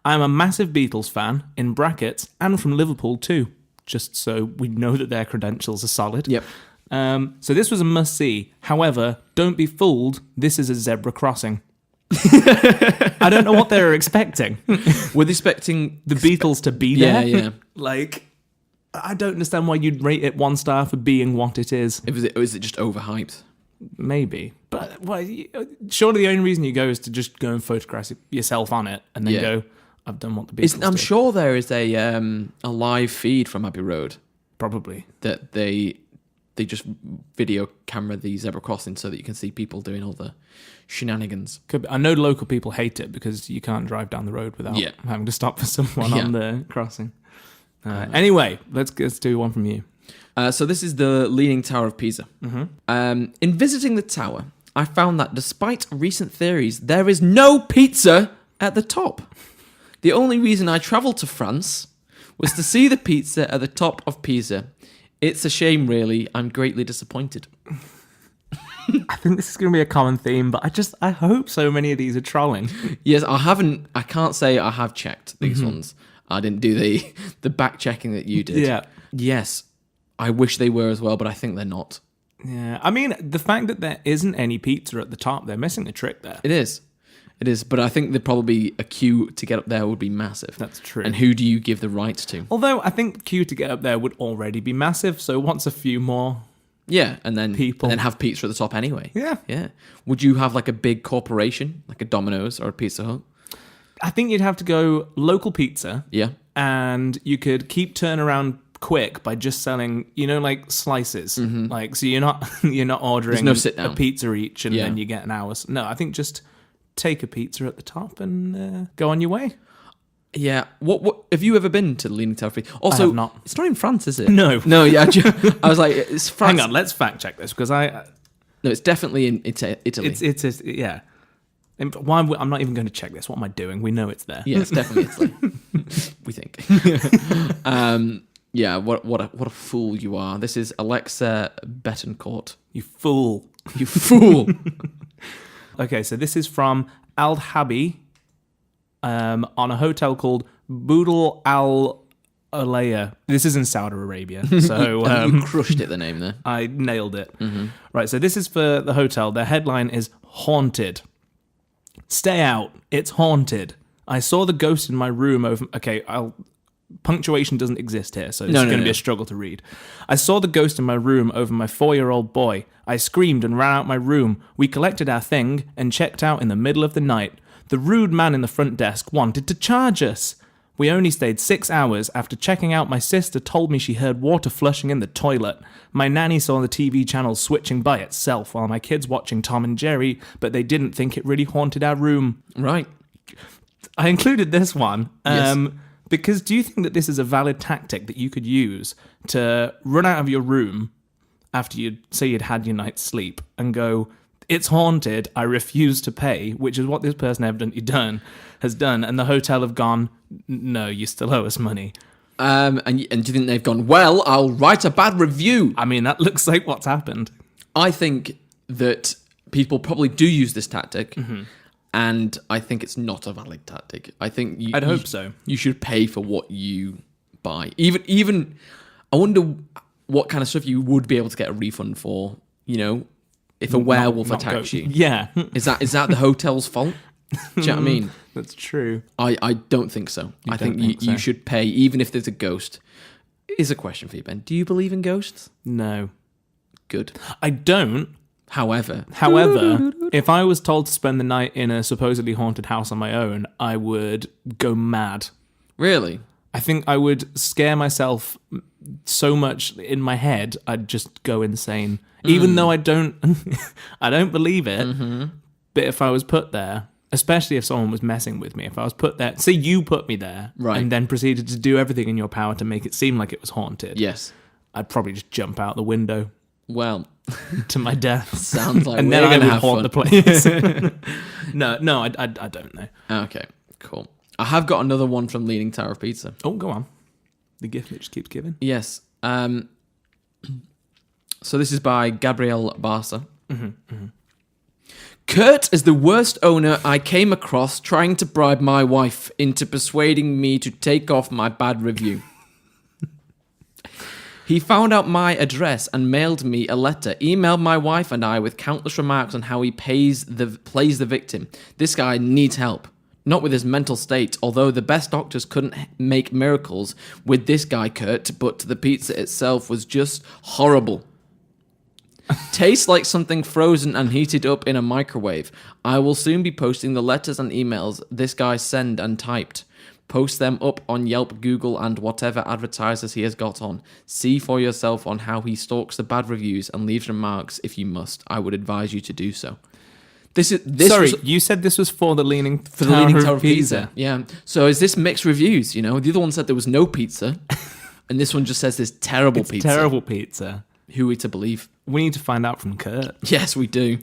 I'm a massive Beatles fan, in brackets, and from Liverpool too, just so we know that their credentials are solid. Yep. So this was a must-see. However, don't be fooled, this is a zebra crossing. I don't know what they were expecting. Were they expecting The Beatles to be there? Yeah. Like, I don't understand why you'd rate it 1 star for being what it is. Was it just overhyped? Maybe. But surely the only reason you go is to just go and photograph yourself on it and then go, I've done what the Beatles I'm did. sure there is a live feed from Abbey Road Probably. that they just video camera the zebra crossing so that you can see people doing all the shenanigans. Could be. I know local people hate it because you can't drive down the road without having to stop for someone on the crossing. Anyway, let's do one from you. So this is the Leaning Tower of Pisa. In visiting the tower, I found that despite recent theories, there is no pizza at the top. The only reason I travelled to France was to see the pizza at the top of Pisa. It's a shame, really. I'm greatly disappointed. I think this is going to be a common theme, but I hope so many of these are trolling. Yes, I can't say I have checked these ones. I didn't do the back checking that you did. Yeah. Yes, I wish they were as well, but I think they're not. Yeah. I mean, the fact that there isn't any pizza at the top, they're missing the trick there. It is, but I think probably a queue to get up there would be massive. That's true. And who do you give the rights to? Although I think the queue to get up there would already be massive, so once a few more... Yeah, and then people. And then have pizza at the top anyway. Yeah. Would you have like a big corporation, like a Domino's or a Pizza Hut? I think you'd have to go local pizza. Yeah. And you could keep turnaround quick by just selling, like slices. Like, so you're not ordering no sit down. a pizza each and then you get an hour. No, I think just take a pizza at the top and go on your way. Yeah. What have you ever been to the Leaning Tower of Pisa? Also, I have not. It's not in France, is it? No. No, yeah. I was like, it's France. Hang on, let's fact check this because No, it's definitely in Italy. It's yeah. And why I'm not even going to check this. What am I doing? We know it's there. Yeah, it's definitely Italy. We think. Yeah, what a fool you are. This is Alexa Betancourt. You fool. You fool. Okay, so this is from Al Habi on a hotel called Boodle Al Alea. This is in Saudi Arabia, so You crushed it, the name there. I nailed it. Right, so this is for the hotel. Their headline is Haunted. Stay out. It's haunted. I saw the ghost in my room over... Okay, punctuation doesn't exist here, so it's going to be a struggle to read. I saw the ghost in my room over my 4-year-old boy. I screamed and ran out my room. We collected our thing and checked out in the middle of the night. The rude man in the front desk wanted to charge us. We only stayed 6 hours. After checking out, my sister told me she heard water flushing in the toilet. My nanny saw the TV channel switching by itself while my kids watching Tom and Jerry, but they didn't think it really haunted our room. Right. I included this one Yes. because do you think that this is a valid tactic that you could use to run out of your room after you'd had your night's sleep and go, it's haunted, I refuse to pay, which is what this person evidently has done, and the hotel have gone, no, you still owe us money. And do you think they've gone, well, I'll write a bad review? I mean, that looks like what's happened. I think that people probably do use this tactic, and I think it's not a valid tactic. I think I'd hope so. You should pay for what you buy. Even I wonder what kind of stuff you would be able to get a refund for, you know, if a werewolf attacks you. Yeah. Is that the hotel's fault? Do you know what I mean? That's true. I don't think so. I think so? you should pay, even if there's a ghost. Here's a question for you, Ben. Do you believe in ghosts? No. Good. I don't. However, if I was told to spend the night in a supposedly haunted house on my own, I would go mad. really? I think I would scare myself so much in my head, I'd just go insane. Even though I don't believe it. But if I was put there, especially if someone was messing with me, if I was put there, say you put me there, Right. and then proceeded to do everything in your power to make it seem like it was haunted, Yes. I'd probably just jump out the window Well, to my death. sounds like and we're then I gonna would have haunt fun. the place. No, I don't know. Okay, cool. I have got another one from Leaning Tower of Pizza. Oh, go on. The gift that just keeps giving. Yes. So this is by Gabrielle Barca. Kurt is the worst owner I came across trying to bribe my wife into persuading me to take off my bad review. He found out my address and mailed me a letter, emailed my wife and I with countless remarks on how he plays the victim. This guy needs help. Not with his mental state, although the best doctors couldn't make miracles with this guy, Kurt, but the pizza itself was just horrible. Tastes like something frozen and heated up in a microwave. I will soon be posting the letters and emails this guy sent and typed. Post them up on Yelp, Google, and whatever advertisers he has got on. See for yourself on how he stalks the bad reviews and leaves remarks if you must. I would advise you to do so. Sorry, you said this was for the Leaning Tower of Pizza. Yeah. So is this mixed reviews? You know, the other one said there was no pizza, and this one just says there's terrible pizza. Terrible pizza. Who are we to believe? We need to find out from Kurt. Yes, we do.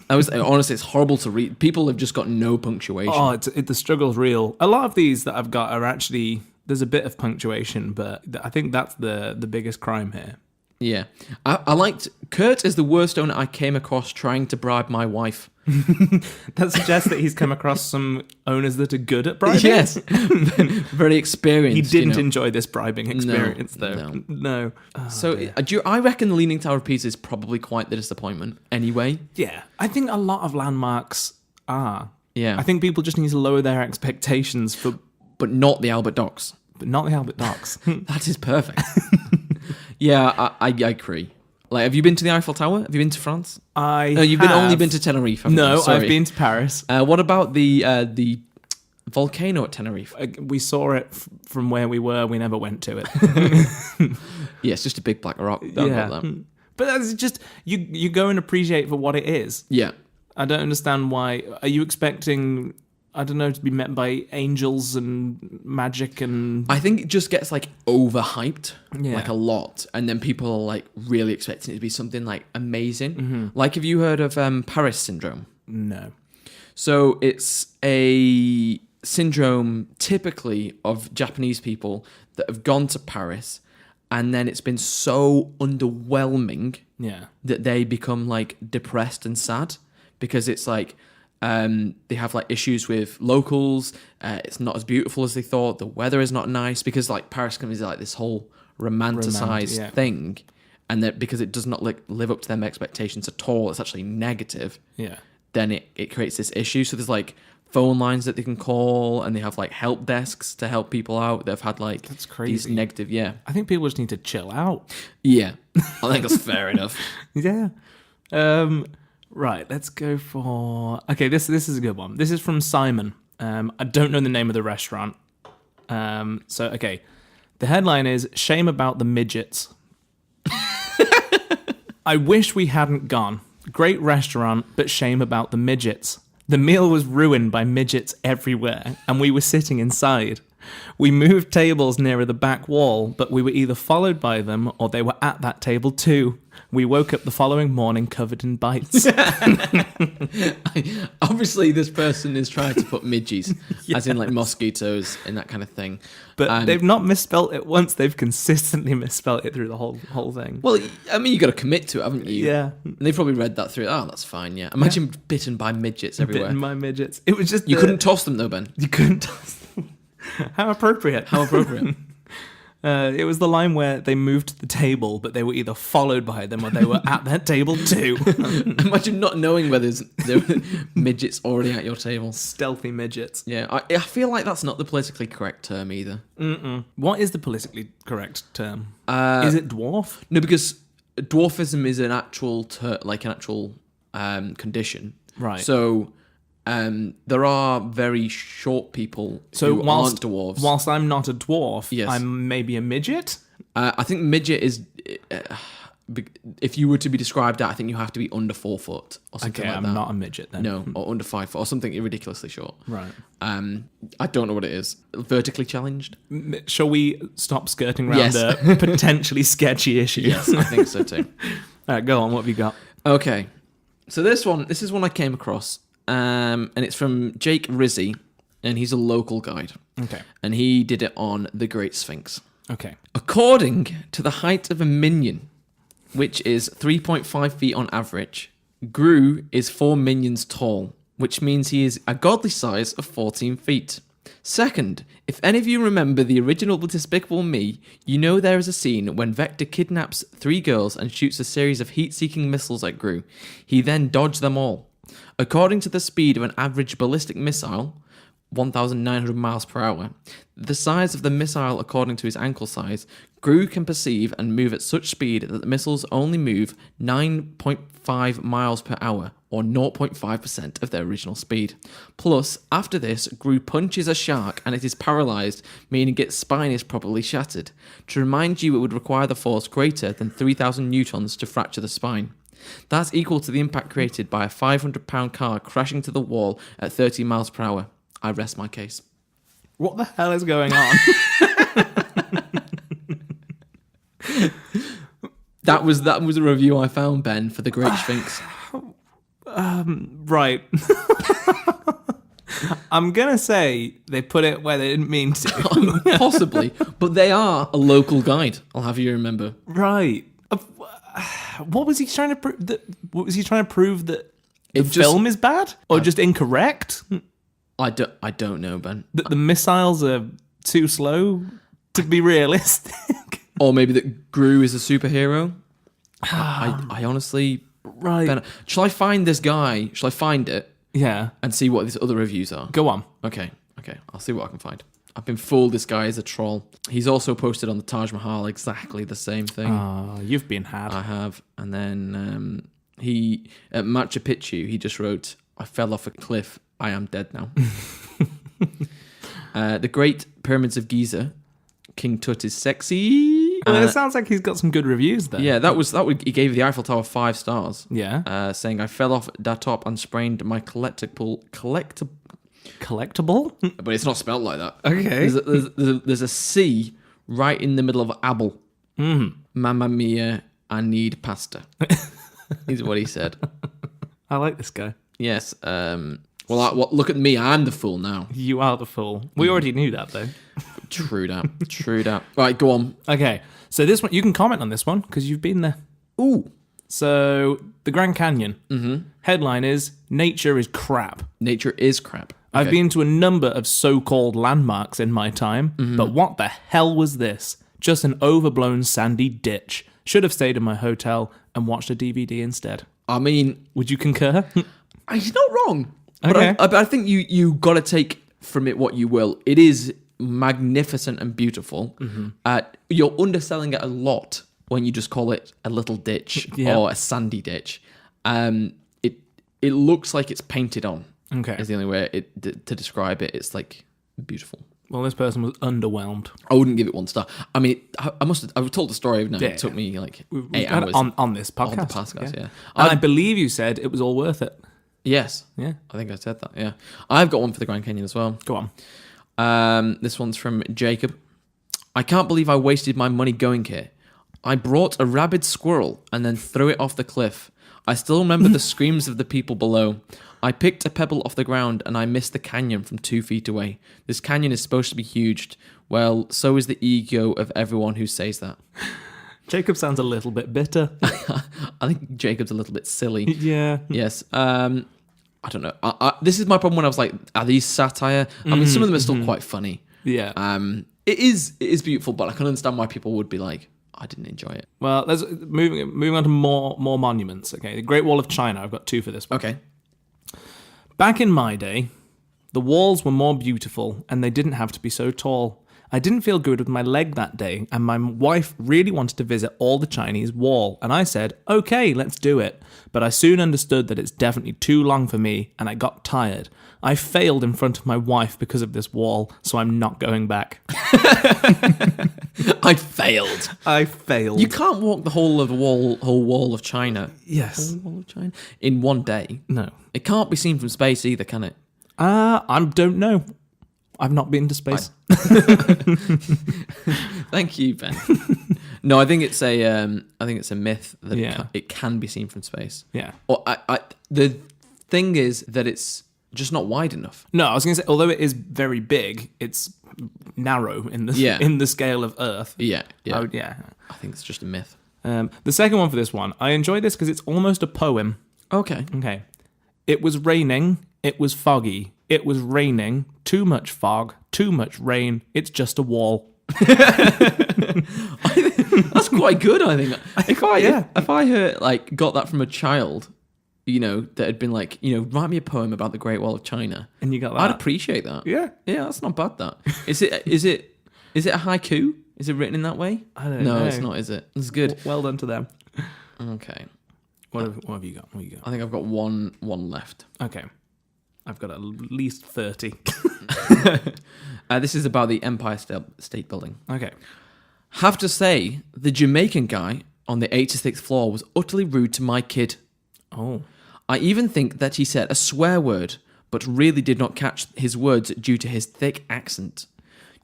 Honestly, it's horrible to read. People have just got no punctuation. Oh, the struggle's real. A lot of these that I've got are actually, there's a bit of punctuation, but I think that's the biggest crime here. Yeah. I liked, Kurt is the worst owner I came across trying to bribe my wife. That suggests that he's come across some owners that are good at bribing. Yes. Very experienced. He didn't enjoy this bribing experience, No, though. No. Oh, so I reckon the Leaning Tower of Pisa is probably quite the disappointment anyway. yeah, I think a lot of landmarks are. Yeah. I think people just need to lower their expectations But not the Albert Docks. but not the Albert Docks. That is perfect. Yeah, I agree. Like, have you been to the Eiffel Tower? Have you been to France? No, You've only been to Tenerife. haven't you? No, Sorry. I've been to Paris. What about the volcano at Tenerife? We saw it from where we were. We never went to it. Yeah, it's just a big black rock. Don't Yeah. know that. But that's just, you go and appreciate for what it is. Yeah. I don't understand why. Are you expecting, I don't know, to be met by angels and magic and... I think it just gets like overhyped, Yeah. like a lot, and then people are like really expecting it to be something like amazing. Mm-hmm. Like, have you heard of Paris syndrome? No. So it's a syndrome typically of Japanese people that have gone to Paris, and then it's been so underwhelming Yeah. that they become like depressed and sad, because it's like They have like issues with locals. It's not as beautiful as they thought. The weather is not nice because like Paris is like this whole romanticized thing, and that because it does not live up to them expectations at all, it's actually negative. Yeah. Then it creates this issue. So there's like phone lines that they can call, and they have like help desks to help people out that have had like That's crazy. these negative. Yeah. I think people just need to chill out. Yeah. I think that's fair enough. Yeah. Right, let's go for... Okay, this is a good one. This is from Simon. I don't know the name of the restaurant. Okay. The headline is, Shame About the Midgets. I wish we hadn't gone. Great restaurant, but shame about the midgets. The meal was ruined by midgets everywhere, and we were sitting inside. We moved tables nearer the back wall, but we were either followed by them or they were at that table too. We woke up the following morning covered in bites. Obviously, this person is trying to put midges, as in like mosquitoes and that kind of thing. But they've not misspelt it once. They've consistently misspelt it through the whole thing. Well, I mean, you got to commit to it, haven't you? Yeah. And they've probably read that through. Oh, that's fine, yeah. Imagine bitten by midgets everywhere. Bitten by midgets. It was just... You couldn't toss them, though, Ben. You couldn't toss them. How appropriate. How appropriate. It was the line where they moved the table, but they were either followed by them or they were at that table too. Imagine not knowing whether there were midgets already at your table. Stealthy midgets. Yeah, I feel like that's not the politically correct term either. What is the politically correct term? Is it dwarf? No, because dwarfism is an actual condition. Right. So there are very short people who aren't dwarves. Whilst I'm not a dwarf, Yes. I'm maybe a midget? I think midget is... if you were to be described at, I think you have to be under 4 foot or something Okay, like I'm that. not a midget then. No, or under 5 foot or something ridiculously short. Right. I don't know what it is. Vertically challenged? Shall we stop skirting around Yes. a potentially sketchy issue? Yes, I think so too. All right, go on. What have you got? Okay. So this is one I came across. And it's from Jake Rizzi, and he's a local guide. Okay. And he did it on the Great Sphinx. Okay. According to the height of a minion, which is 3.5 feet on average, Gru is 4 minions tall, which means he is a godly size of 14 feet. Second, if any of you remember the original Despicable Me, you know there is a scene when Vector kidnaps 3 girls and shoots a series of heat-seeking missiles at Gru. He then dodged them all. According to the speed of an average ballistic missile, 1,900 miles per hour, the size of the missile according to his ankle size, Gru can perceive and move at such speed that the missiles only move 9.5 miles per hour, or 0.5% of their original speed. Plus, after this, Gru punches a shark and it is paralysed, meaning its spine is probably shattered. To remind you, it would require the force greater than 3,000 newtons to fracture the spine. That's equal to the impact created by a 500-pound car crashing to the wall at 30 miles per hour. I rest my case. What the hell is going on? That was a review I found, Ben, for the Great Sphinx. Right. I'm going to say they put it where they didn't mean to. Possibly, but they are a local guide, I'll have you remember. Right. What was he trying to prove? What was he trying to prove that the It just- film is bad or just incorrect? I don't know, Ben. That the missiles are too slow to be realistic? Or maybe that Gru is a superhero. I honestly... Right. Ben, shall I find this guy? Shall I find it Yeah. and see what these other reviews are? Go on. Okay. I'll see what I can find. I've been fooled. This guy is a troll. He's also posted on the Taj Mahal exactly the same thing. You've been had. I have. And then he, at Machu Picchu, he just wrote, I fell off a cliff. I am dead now. The Great Pyramids of Giza. King Tut is sexy. Well, it sounds like he's got some good reviews there. Yeah, that was he gave the Eiffel Tower 5 stars. Yeah. Saying, I fell off that top and sprained my collectible... Collectible? But it's not spelled like that. Okay. There's a C right in the middle of Abel. Mamma mia, I need pasta. Is what he said. I like this guy. Yes. Look at me. I'm the fool now. You are the fool. We already knew that, though. True that. Right, go on. Okay. So this one, you can comment on this one because you've been there. Ooh. So, the Grand Canyon. Headline is, nature is crap. Nature is crap. I've been to a number of so-called landmarks in my time, but what the hell was this? Just an overblown sandy ditch. Should have stayed in my hotel and watched a DVD instead. I mean, Would you concur? he's not wrong. But Okay. I think you got to take from it what you will. It is magnificent and beautiful. You're underselling it a lot when you just call it a little ditch or a sandy ditch. It looks like it's painted on. Okay. Is the only way to describe it. It's like beautiful. Well, this person was underwhelmed. I wouldn't give it 1 star. I mean, I've told the story now. It took me like 8 hours on this podcast. on the podcast. Yeah. And I believe you said it was all worth it. Yes. Yeah. I think I said that. Yeah. I've got one for the Grand Canyon as well. Go on. This one's from Jacob. I can't believe I wasted my money going here. I brought a rabid squirrel and then threw it off the cliff. I still remember the screams of the people below. I picked a pebble off the ground and I missed the canyon from 2 feet away. This canyon is supposed to be huge. Well, so is the ego of everyone who says that. Jacob sounds a little bit bitter. I think Jacob's a little bit silly. Yeah. Yes. I don't know. This is my problem when I was like, are these satire? I mean, some of them are still quite funny. Yeah. It is beautiful, but I can understand why people would be like, I didn't enjoy it. Well, let's moving on to more monuments. Okay, the Great Wall of China. I've got 2 for this one. Okay. Back in my day, the walls were more beautiful and they didn't have to be so tall. I didn't feel good with my leg that day, and my wife really wanted to visit all the Chinese wall, and I said, okay, let's do it. But I soon understood that it's definitely too long for me, and I got tired. I failed in front of my wife because of this wall, so I'm not going back. I failed. I failed. You can't walk the whole wall of China. Yes. Whole wall of China in one day. No. It can't be seen from space either, can it? I don't know. I've not been to space. Thank you, Ben. No, I think it's a myth that it can be seen from space. Yeah. Or the thing is that it's just not wide enough. No, I was going to say, although it is very big, it's narrow in the scale of Earth. Yeah. Yeah. I think it's just a myth. The second one for this one, I enjoy this because it's almost a poem. Okay. It was raining. It was foggy. It was raining. Too much fog. Too much rain. It's just a wall. That's quite good, I think. If I got that from a child, that had been like, write me a poem about the Great Wall of China, and you got that, I'd appreciate that. Yeah, that's not bad. That is it a haiku? Is it written in that way? I don't know. No, it's not. Is it? It's good. Well done to them. Okay. What have you got? I think I've got one left. Okay. I've got at least 30. This is about the Empire State Building. Okay. Have to say, the Jamaican guy on the 86th floor was utterly rude to my kid. Oh. I even think that he said a swear word, but really did not catch his words due to his thick accent.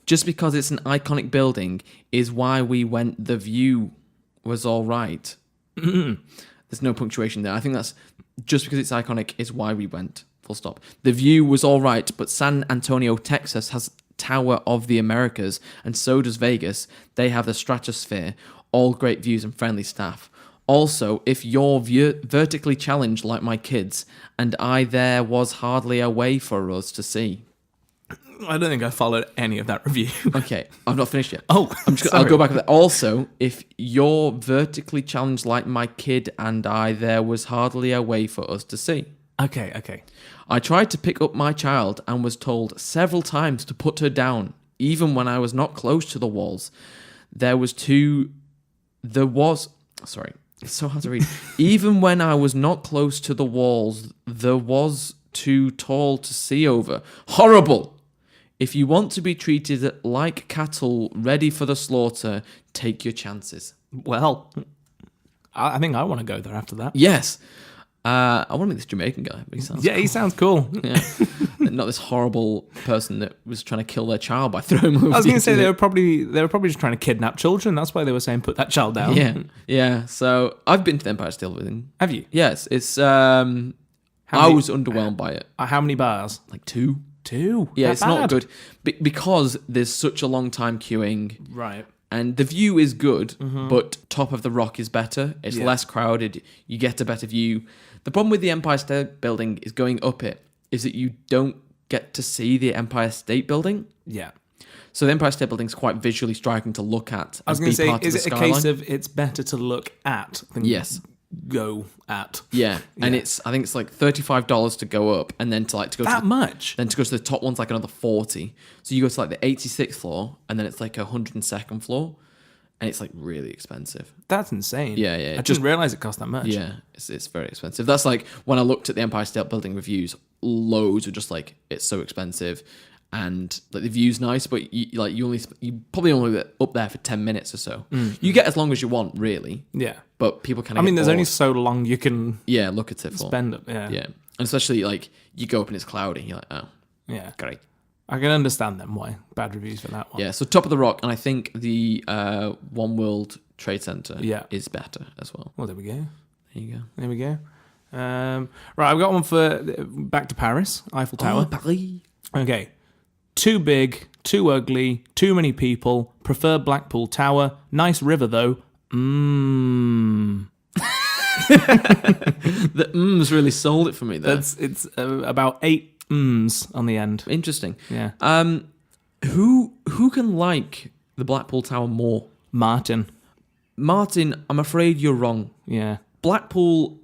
Just because it's an iconic building is why we went. The view was all right. There's no punctuation there. I think that's just because it's iconic is why we went. Full stop. The view was all right, but San Antonio, Texas has Tower of the Americas, and so does Vegas. They have the Stratosphere. All great views and friendly staff. Also, if you're vertically challenged like my kids, and there was hardly a way for us to see. I don't think I followed any of that review. Okay, I've not finished yet. Oh, I'll go back to that. Also, if you're vertically challenged like my kid and there was hardly a way for us to see. Okay. I tried to pick up my child and was told several times to put her down, even when I was not close to the walls. Sorry, it's so hard to read. Even when I was not close to the walls, there was too tall to see over. Horrible! If you want to be treated like cattle ready for the slaughter, take your chances. Well, I think I want to go there after that. Yes. I want to meet this Jamaican guy. But he sounds cool. Yeah. Not this horrible person that was trying to kill their child by throwing them over. I was going to say they were probably just trying to kidnap children. That's why they were saying put that child down. Yeah. So I've been to the Empire State Building. Have you? Yes. It's. I was underwhelmed by it. How many bars? Like 2. 2. Yeah, That's it's not good because there's such a long time queuing. Right. And the view is good, but top of the rock is better. It's less crowded. You get a better view. The problem with the Empire State Building is going up it is that you don't get to see the Empire State Building. Yeah. So the Empire State Building is quite visually striking to look at. I was going to say, is it a case of it's better to look at than go at? Yeah, and I think it's like $35 to go up, and then to go that much. Then to go to the top one's like another $40. So you go to like the 86th floor, and then it's like 102nd floor, and it's like really expensive. That's insane. Yeah. I didn't realize it cost that much. Yeah, it's very expensive. That's like when I looked at the Empire State Building reviews, loads were just like it's so expensive. And like the view's nice, but you probably only get up there for 10 minutes or so. You get as long as you want, really. Yeah. But people kind of. I mean, there's only so long you can. Look at it for. Spend it. Yeah. Yeah, and especially like you go up and it's cloudy. You're like, oh. Yeah. Great. I can understand them why bad reviews for that one. Yeah. So top of the rock, and I think the One World Trade Center. is better as well. Well, there we go. There you go. Right, I've got one for back to Paris, Eiffel Tower. Paris. Okay. Too big, too ugly, too many people. Prefer Blackpool Tower. Nice river though. The really sold it for me there. It's about 8 on the end. Interesting. Yeah. Who can like the Blackpool Tower more? Martin, I'm afraid you're wrong. Yeah. Blackpool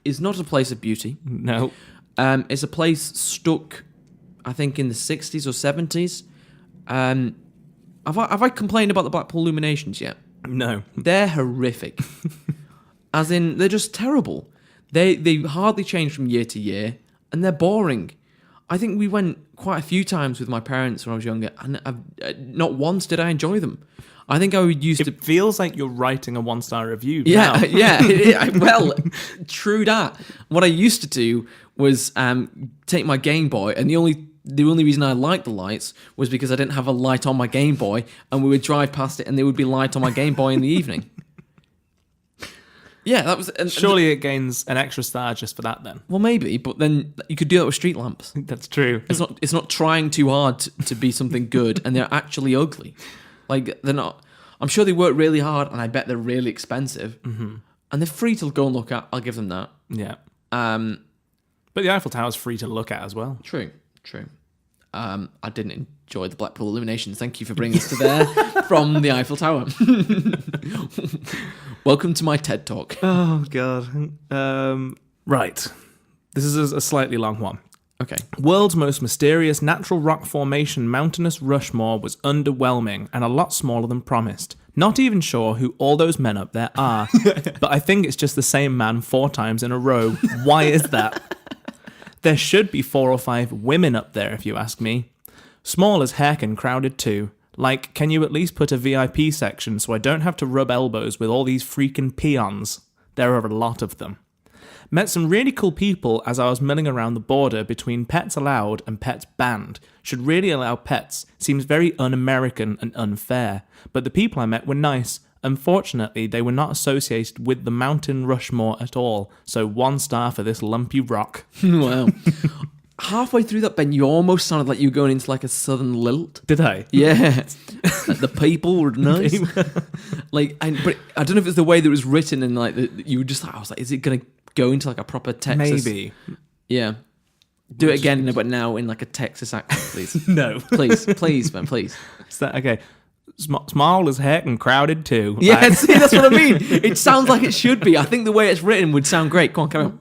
is not a place of beauty. No. It's a place stuck, I think, in the 60s or 70s. Have I complained about the Blackpool Illuminations yet? No. They're horrific. As in, they're just terrible. They hardly change from year to year, and they're boring. I think we went quite a few times with my parents when I was younger, and not once did I enjoy them. I think I would used to... It feels like you're writing a 1-star review. Yeah, now. yeah. Well, true that. What I used to do was take my Game Boy, and the only reason I liked the lights was because I didn't have a light on my Game Boy, and we would drive past it, and there would be light on my Game Boy in the evening. Yeah, that was... Surely it gains an extra star just for that then. Well, maybe, but then you could do that with street lamps. That's true. It's not trying too hard to be something good, and they're actually ugly. Like, they're not... I'm sure they work really hard, and I bet they're really expensive. Mm-hmm. And they're free to go and look at. I'll give them that. Yeah. But the Eiffel Tower's free to look at as well. True. I didn't enjoy the Blackpool Illuminations. Thank you for bringing us to there from the Eiffel Tower. Welcome to my TED Talk. Oh, God. Right. This is a slightly long one. Okay. World's most mysterious natural rock formation, Mountainous Rushmore, was underwhelming and a lot smaller than promised. Not even sure who all those men up there are, but I think it's just the same man 4 times in a row. Why is that? There should be 4 or 5 women up there, if you ask me. Small as heck and crowded too. Like, can you at least put a VIP section so I don't have to rub elbows with all these freaking peons? There are a lot of them. Met some really cool people as I was milling around the border between pets allowed and pets banned. Should really allow pets. Seems very un-American and unfair. But the people I met were nice. Unfortunately, they were not associated with the Mountain Rushmore at all. So 1 star for this lumpy rock. Wow. Halfway through that, Ben, you almost sounded like you were going into like a southern lilt. Did I? Yeah. Like the people were nice. But I don't know if it's the way that it was written and like you were just like, I was like, is it going to go into like a proper Texas? Maybe. Yeah. Do it again, but now in like a Texas accent, please. No. Please, Ben, please. Is that okay? Small as heck and crowded too. Yeah, like. See, that's what I mean. It sounds like it should be. I think the way it's written would sound great. Go on, carry on.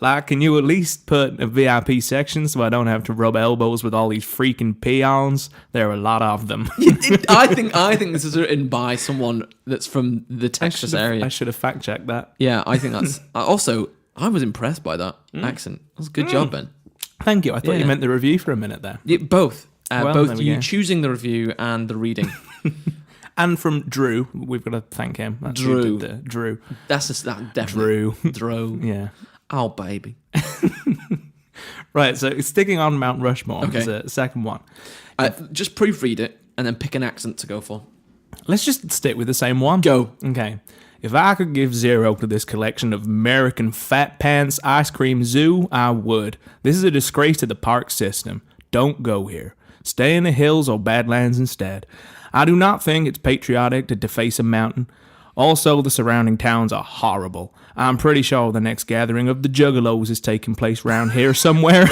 Like, can you at least put a VIP section so I don't have to rub elbows with all these freaking peons? There are a lot of them. I think this is written by someone that's from the Texas area. I should have fact checked that. Yeah, I think that's... Also, I was impressed by that accent. That was a good job, Ben. Thank you. I thought you meant the review for a minute there. Yeah, both. Well, both you choosing the review and the reading. And from Drew. We've got to thank him. That's Drew. Drew. That's definitely... Drew. Yeah. Oh, baby. Right, so sticking on Mount Rushmore is a second one. Just proofread it and then pick an accent to go for. Let's just stick with the same one. Go. Okay. If I could give 0 to this collection of American fat pants ice cream zoo, I would. This is a disgrace to the park system. Don't go here. Stay in the hills or Badlands instead. I do not think it's patriotic to deface a mountain. Also, the surrounding towns are horrible. I'm pretty sure the next gathering of the Juggalos is taking place round here somewhere.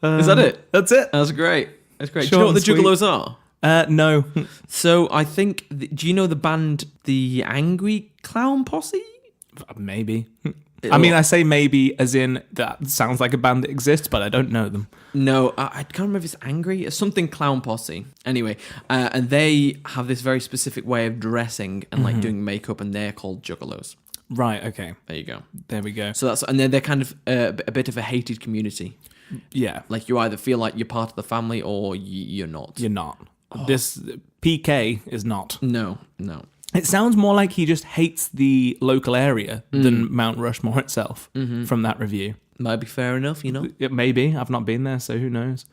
Is that it? That's it. That's great. That's great. Short Do you know what the and sweet. Juggalos are? No. So I think, do you know the band, the Angry Clown Posse? Maybe. I mean, I say maybe as in that sounds like a band that exists, but I don't know them. No, I can't remember if it's Angry. It's something Clown Posse. Anyway, and they have this very specific way of dressing and like doing makeup, and they're called Juggalos. Right, okay. There you go. There we go. So and they're kind of a bit of a hated community. Yeah. Like you either feel like you're part of the family or you're not. You're not. This PK is not. No. It sounds more like he just hates the local area than Mount Rushmore itself from that review. Might be fair enough, you know? It maybe. I've not been there, so who knows?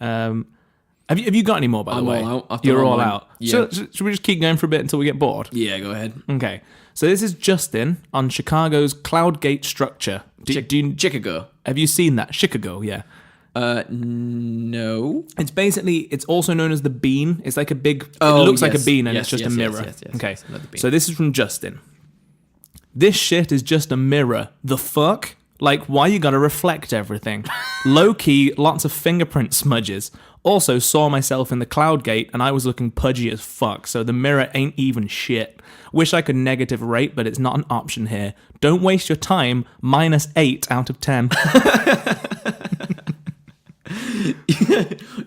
Have you got any more, by the way? I'm all out. I've done You're all mine. out. Yeah. Should we just keep going for a bit until we get bored? Yeah, go ahead. Okay. So this is Justin on Chicago's Cloudgate structure. Chicago. Have you seen that? Chicago, yeah. No. It's also known as the bean. It's like a big, Oh, it looks like a yes. bean and Yes, it's just yes, a yes, mirror. yes, Okay. yes, another bean. So this is from Justin. This shit is just a mirror. The fuck? Like, why you gotta reflect everything? Low key, lots of fingerprint smudges. Also saw myself in the Cloudgate and I was looking pudgy as fuck, so the mirror ain't even shit. Wish I could negative rate, but it's not an option here. Don't waste your time. -8 out of 10.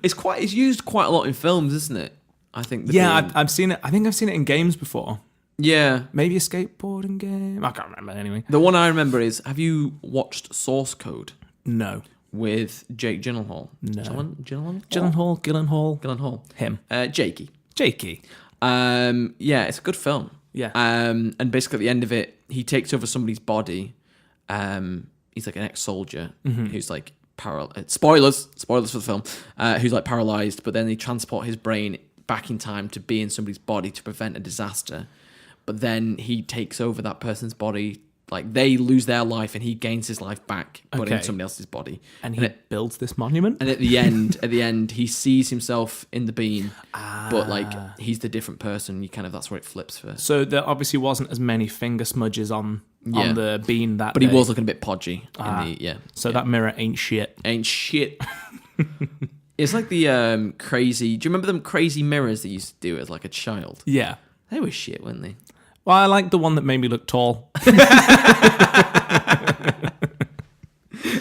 It's used quite a lot in films, isn't it? I think. I've seen it. I think I've seen it in games before. Yeah. Maybe a skateboarding game. I can't remember anyway. The one I remember is, have you watched Source Code No. with Jake Gyllenhaal? No. Gyllenhaal. Him. Jakey. Jakey. Yeah, it's a good film. Yeah. And basically at the end of it, he takes over somebody's body. He's like an ex-soldier who's like spoilers for the film. Who's like paralyzed, but then they transport his brain back in time to be in somebody's body to prevent a disaster. But then he takes over that person's body. Like they lose their life, and he gains his life back, but in somebody else's body. And he builds this monument. And at the end, he sees himself in the bean, but like he's the different person. That's where it flips for. So there obviously wasn't as many finger smudges on the bean that But day. he was looking a bit podgy. That mirror ain't shit. Ain't shit. It's like the crazy. Do you remember them crazy mirrors that you used to do as like a child? Yeah. They were shit, weren't they? Well, I like the one that made me look tall.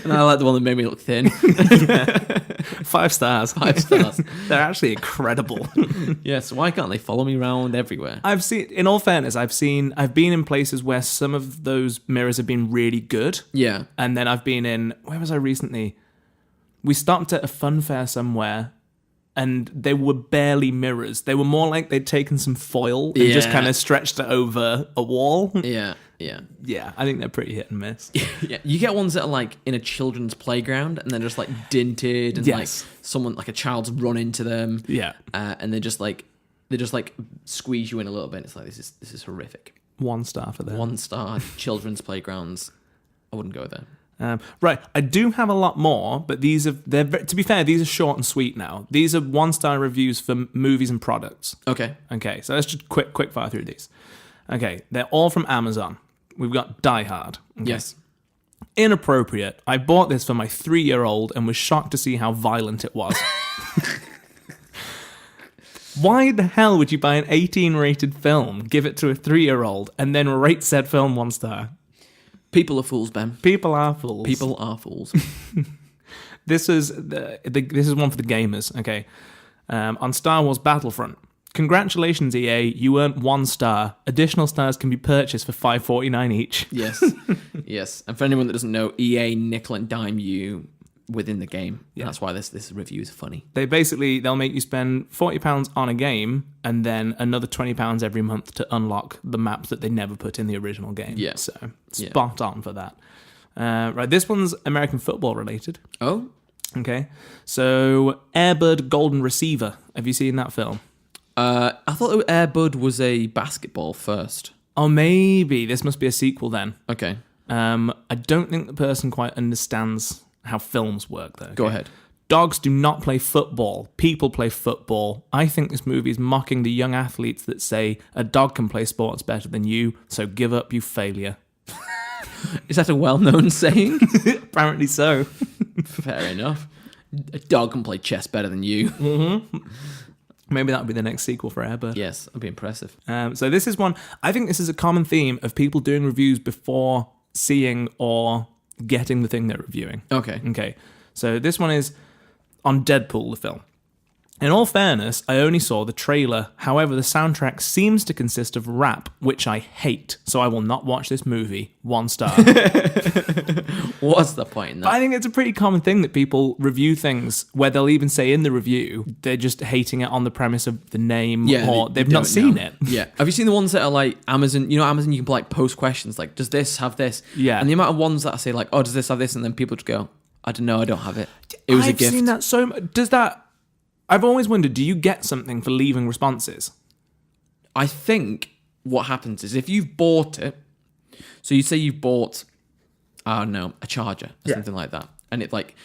And I like the one that made me look thin. 5 stars. 5 stars. They're actually incredible. Yes, why can't they follow me around everywhere? In all fairness, I've been in places where some of those mirrors have been really good. Yeah. And then I've been where was I recently? We stopped at a fun fair somewhere, and they were barely mirrors. They were more like they'd taken some foil and just kind of stretched it over a wall. Yeah. Yeah, I think they're pretty hit and miss. Yeah, you get ones that are like in a children's playground and they're just like dinted and like someone, like a child's run into them. Yeah. And they just squeeze you in a little bit. It's like, this is horrific. 1 star for them. 1 star children's playgrounds. I wouldn't go there. Right, I do have a lot more, but to be fair, these are short and sweet now. These are 1-star reviews for movies and products. Okay, so let's just quick fire through these. Okay, they're all from Amazon. We've got Die Hard. Okay. Yes. Inappropriate. I bought this for my 3-year-old and was shocked to see how violent it was. Why the hell would you buy an 18-rated film, give it to a 3-year-old, and then rate said film 1 star? People are fools, Ben. People are fools. People are fools. This is one for the gamers. Okay, on Star Wars Battlefront. Congratulations, EA! You earned 1 star. Additional stars can be purchased for $5.49 each. Yes, yes. And for anyone that doesn't know, EA nickel and dime you within the game. Yeah. That's why this review is funny. They'll make you spend £40 on a game and then another £20 every month to unlock the maps that they never put in the original game. Yeah. So spot on for that. Right, this one's American football related. Oh? Okay. So Air Bud Golden Receiver. Have you seen that film? I thought Air Bud was a basketball first. Oh, maybe. This must be a sequel then. Okay. I don't think the person quite understands how films work, though. Okay? Go ahead. Dogs do not play football. People play football. I think this movie is mocking the young athletes that say a dog can play sports better than you, so give up, you failure. Is that a well-known saying? Apparently so. Fair enough. A dog can play chess better than you. Mm-hmm. Maybe that would be the next sequel for Airbud. Yes, that'd be impressive. So this is one, I think this is a common theme of people doing reviews before seeing or getting the thing they're reviewing. Okay. So this one is on Deadpool, the film. In all fairness, I only saw the trailer. However, the soundtrack seems to consist of rap, which I hate, so I will not watch this movie. 1 star. What's the point in that? I think it's a pretty common thing that people review things where they'll even say in the review they're just hating it on the premise of the name, or they've not seen it. Yeah. Have you seen the ones that are like Amazon? You know, Amazon, you can like post questions like, does this have this? Yeah. And the amount of ones that I say like, oh, does this have this? And then people just go, I don't know, I don't have it. It was a gift. I've seen that so much. Does that... I've always wondered, do you get something for leaving responses? I think what happens is if you've bought it, so you say you've bought, I don't know, a charger or something like that, and it's like,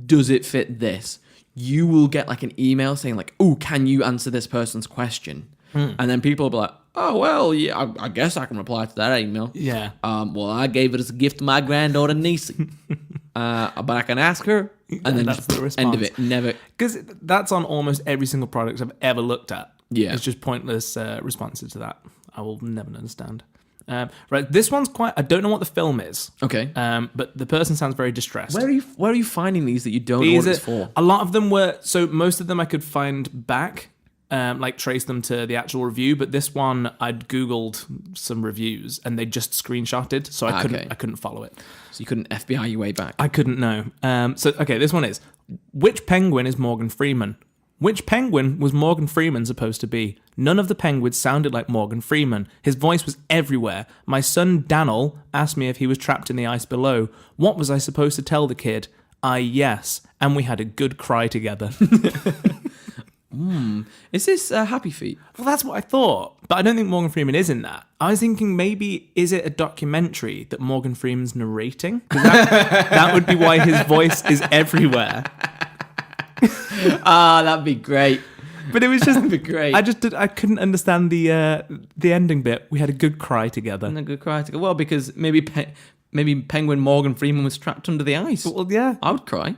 does it fit this? You will get like an email saying like, oh, can you answer this person's question? And then people will be like, oh, well, yeah, I guess I can reply to that email. Yeah. Well, I gave it as a gift to my granddaughter, Niecy. But I can ask her, and then that's just the response. end of it. Never. Because that's on almost every single product I've ever looked at. Yeah. It's just pointless responses to that. I will never understand. Right, this one's quite... I don't know what the film is. Okay. But the person sounds very distressed. Where are you finding these that you don't know what it's for? A lot of them were... So most of them I could find back, like trace them to the actual review, but this one I'd Googled some reviews and they just screenshotted, so I couldn't follow it. So you couldn't FBI your way back? I couldn't know. Okay, this one is: which penguin is Morgan Freeman? Which penguin was Morgan Freeman supposed to be? None of the penguins sounded like Morgan Freeman. His voice was everywhere. My son Daniel asked me if he was trapped in the ice below. What was I supposed to tell the kid? Yes. And we had a good cry together. Is this Happy Feet? Well, that's what I thought. But I don't think Morgan Freeman is in that. I was thinking maybe, is it a documentary that Morgan Freeman's narrating? 'Cause that would be why his voice is everywhere. That'd be great. But it was just That'd be great. I couldn't understand the ending bit. We had a good cry together. And a good cry together. Well, because maybe Penguin Morgan Freeman was trapped under the ice. Well, yeah. I would cry.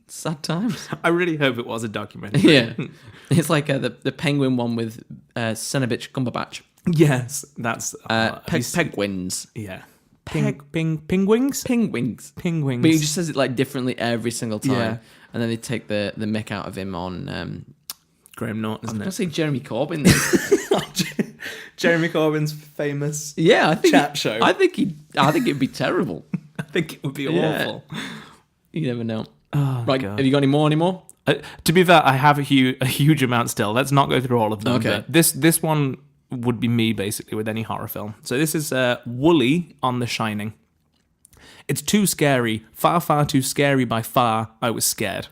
Sad times. I really hope it was a documentary. Yeah. It's like the Penguin one with Cenobitch Cumberbatch. Yes, that's... Penguins. Yeah. Penguins? Penguins. But he just says it like differently every single time. Yeah. And then they take the mick out of him on... Graham Norton, I was isn't going to it? say Jeremy Corbyn. Then. Jeremy Corbyn's famous Yeah, I think chat show. I think it'd be terrible. I think it would be Yeah. awful. You never know. Oh, Right, God. have you got any more? To be fair, I have a huge amount still. Let's not go through all of them. Okay. But this one would be me, basically, with any horror film. So this is Wooly on The Shining. It's too scary. Far, far too scary by far. I was scared.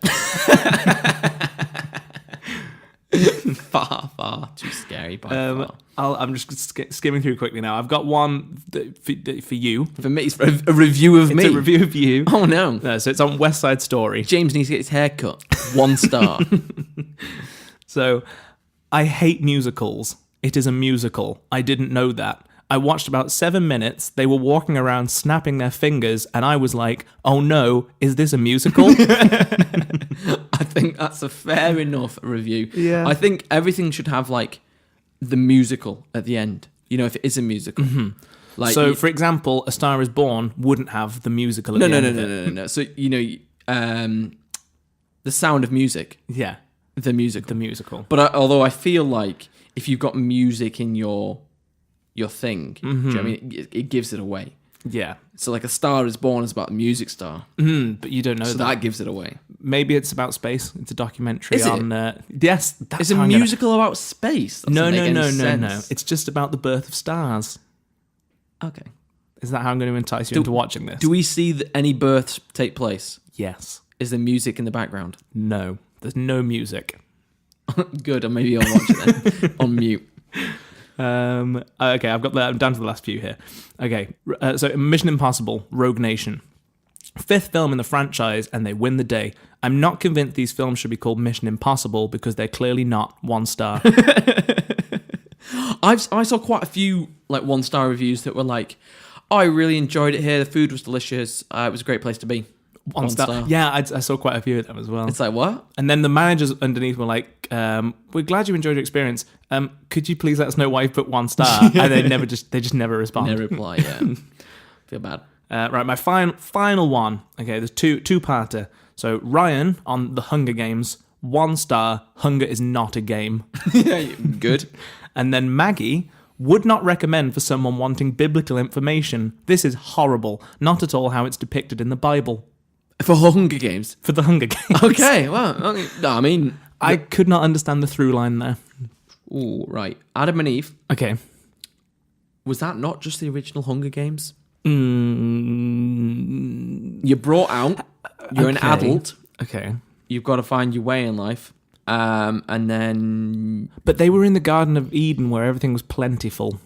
Far, far too scary by far. I'm just skimming through quickly now. I've got one for you. For me, it's a review of me. It's a review of you. Oh, no. No, so it's on West Side Story. James needs to get his hair cut. 1 star. So, I hate musicals. It is a musical. I didn't know that. I watched about 7 minutes. They were walking around snapping their fingers, and I was like, oh no, is this a musical? I think that's a fair enough review. Yeah. I think everything should have, like, the musical at the end. You know, if it is a musical. Mm-hmm. Like, So, for example, A Star is Born wouldn't have the musical at the end of it. No. So, you know, The Sound of Music. Yeah, The musical. the musical. But although I feel like if you've got music in your thing, do you know what I mean? It gives it away. Yeah. So like A Star is Born is about a music star. But you don't know So that. that gives it away. Maybe it's about space. It's a documentary Is it? on... yes. That's It's a how I'm gonna- musical about space. That No. doesn't make any sense. It's just about the birth of stars. Okay. Is that how I'm going to entice you into watching this? Do we see any births take place? Yes. Is there music in the background? No. There's no music. Good, or maybe I'll watch it then. On mute. Okay, I'm down to the last few here. Okay, so Mission Impossible, Rogue Nation. Fifth film in the franchise, and they win the day. I'm not convinced these films should be called Mission Impossible because they're clearly not 1 star. I saw quite a few like 1-star reviews that were like, "Oh, I really enjoyed it here. The food was delicious. It was a great place to be." 1 star. Yeah, I saw quite a few of them as well. It's like, what? And then the managers underneath were like, "We're glad you enjoyed your experience. Could you please let us know why you put 1 star?" And they just never respond. Never reply. Yeah, feel bad. Right, my final one. Okay, there's two-parter. So Ryan on the Hunger Games, 1 star. Hunger is not a game. Good. And then Maggie would not recommend for someone wanting biblical information. This is horrible. Not at all how it's depicted in the Bible. For Hunger Games. For the Hunger Games. Okay, well, okay. No, I mean, I could not understand the through line there. Ooh, right. Adam and Eve. Okay. Was that not just the original Hunger Games? Mm, You're brought out. You're an adult. Okay. You've got to find your way in life. And then... But they were in the Garden of Eden where everything was plentiful.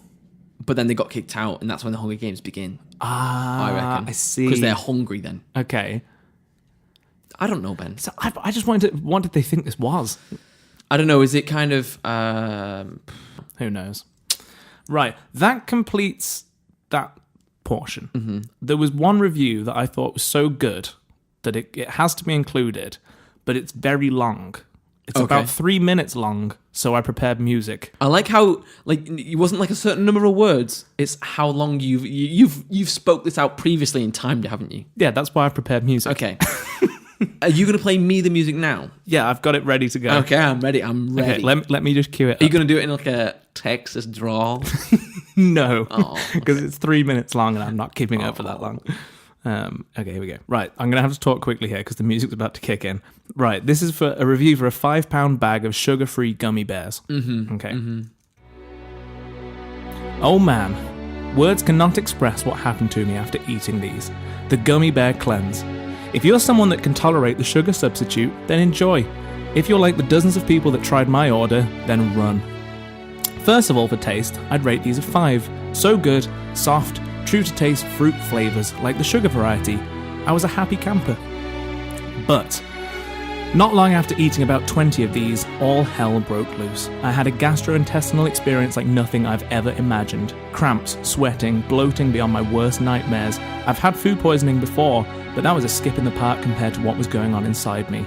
But then they got kicked out, and that's when the Hunger Games begin. Ah, I reckon. I see. Because they're hungry then. Okay. I don't know, Ben. So I just wanted to... What did they think this was? I don't know. Is it kind of... Who knows? Right. That completes that portion. Mm-hmm. There was one review that I thought was so good that it has to be included, but it's very long. It's about 3 minutes long, so I prepared music. I like how it wasn't like a certain number of words. It's how long you've spoke this out previously in time, haven't you? Yeah, that's why I prepared music. Okay. Are you going to play me the music now? Yeah, I've got it ready to go. Okay, I'm ready. Okay, let me just cue it up. Are you going to do it in like a Texas drawl? No, because it's 3 minutes long and I'm not keeping it up for that long. Okay, here we go. Right, I'm going to have to talk quickly here because the music's about to kick in. Right, this is for a review for a 5-pound bag of sugar-free gummy bears. Mm-hmm. Okay. Mm-hmm. Oh man, words cannot express what happened to me after eating these. The Gummy Bear Cleanse. If you're someone that can tolerate the sugar substitute, then enjoy. If you're like the dozens of people that tried my order, then run. First of all, for taste, I'd rate these a 5. So good, soft, true to taste fruit flavours like the sugar variety. I was a happy camper. But not long after eating about 20 of these, all hell broke loose. I had a gastrointestinal experience like nothing I've ever imagined. Cramps, sweating, bloating beyond my worst nightmares. I've had food poisoning before, but that was a skip in the park compared to what was going on inside me.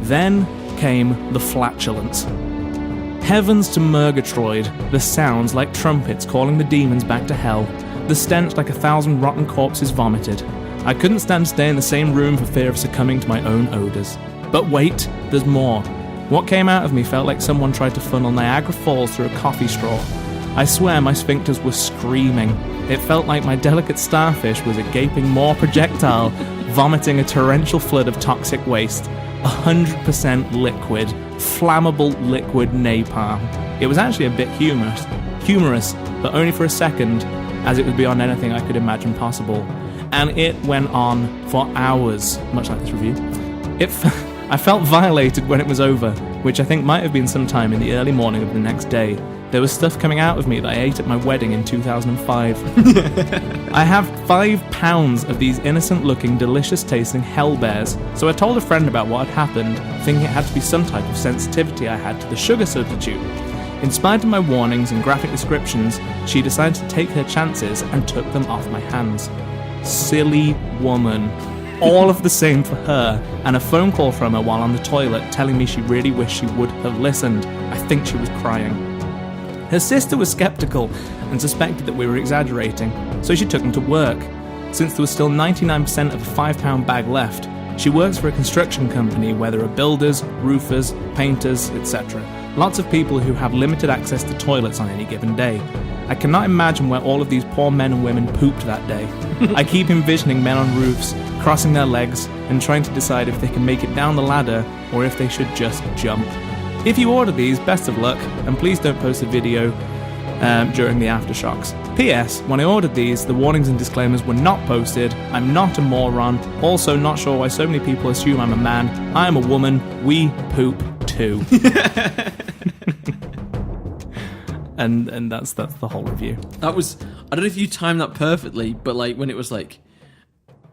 Then came the flatulence. Heavens to Murgatroyd, the sounds like trumpets calling the demons back to hell, the stench like 1,000 rotten corpses vomited. I couldn't stand to stay in the same room for fear of succumbing to my own odours. But wait, there's more. What came out of me felt like someone tried to funnel Niagara Falls through a coffee straw. I swear my sphincters were screaming. It felt like my delicate starfish was a gaping maw projectile, vomiting a torrential flood of toxic waste. 100% liquid, flammable liquid napalm. It was actually a bit humorous, but only for a second, as it was beyond anything I could imagine possible. And it went on for hours, much like this review. I felt violated when it was over, which I think might have been sometime in the early morning of the next day. There was stuff coming out of me that I ate at my wedding in 2005. I have 5 pounds of these innocent-looking, delicious-tasting hell bears, so I told a friend about what had happened, thinking it had to be some type of sensitivity I had to the sugar substitute. In spite of my warnings and graphic descriptions, she decided to take her chances and took them off my hands. Silly woman. All of the same for her, and a phone call from her while on the toilet telling me she really wished she would have listened. I think she was crying. Her sister was sceptical and suspected that we were exaggerating, so she took them to work. Since there was still 99% of a 5-pound bag left, she works for a construction company where there are builders, roofers, painters, etc. Lots of people who have limited access to toilets on any given day. I cannot imagine where all of these poor men and women pooped that day. I keep envisioning men on roofs, crossing their legs, and trying to decide if they can make it down the ladder or if they should just jump. If you order these, best of luck, and please don't post a video during the aftershocks. P.S. When I ordered these, the warnings and disclaimers were not posted. I'm not a moron. Also, not sure why so many people assume I'm a man. I am a woman. We poop too. And that's the whole review. That was, I don't know if you timed that perfectly, but like when it was like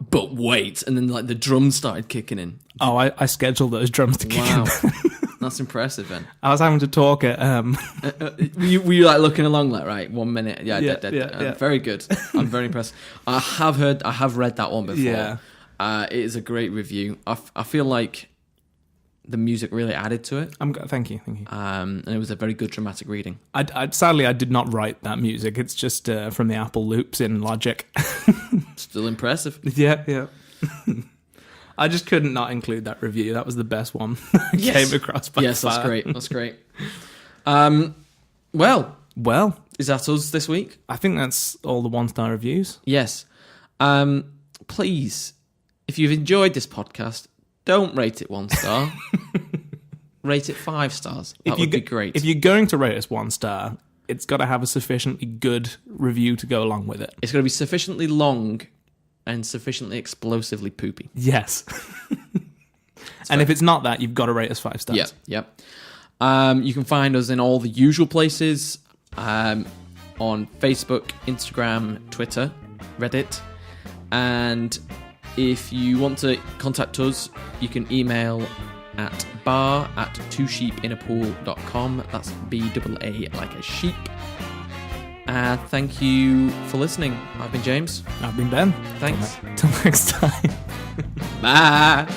but wait, and then like the drums started kicking in. Oh, I scheduled those drums to kick Wow. in. That's impressive, Ben. I was having to talk at Were you like looking along like, right, 1 minute? Yeah. Yeah. Very good. I'm very impressed. I have read that one before. Yeah. It is a great review. I feel like the music really added to it. Thank you. And it was a very good dramatic reading. Sadly, I did not write that music. It's just from the Apple loops in Logic. Still impressive. Yeah. I just couldn't not include that review. That was the best one I came across by Yes, far. that's great. Well, is that us this week? I think that's all the 1-star reviews. Yes. Please, if you've enjoyed this podcast, don't rate it 1 star. Rate it 5 stars. That would be great. If you're going to rate us 1 star, it's got to have a sufficiently good review to go along with it. It's got to be sufficiently long and sufficiently explosively poopy. Yes. And if it's not that, you've got to rate us 5 stars. Yep. You can find us in all the usual places, on Facebook, Instagram, Twitter, Reddit. And if you want to contact us, you can email at bar@twosheepinapool.com. That's BAA like a sheep. Thank you for listening. I've been James. I've been Ben. Thanks. Till next time. Bye.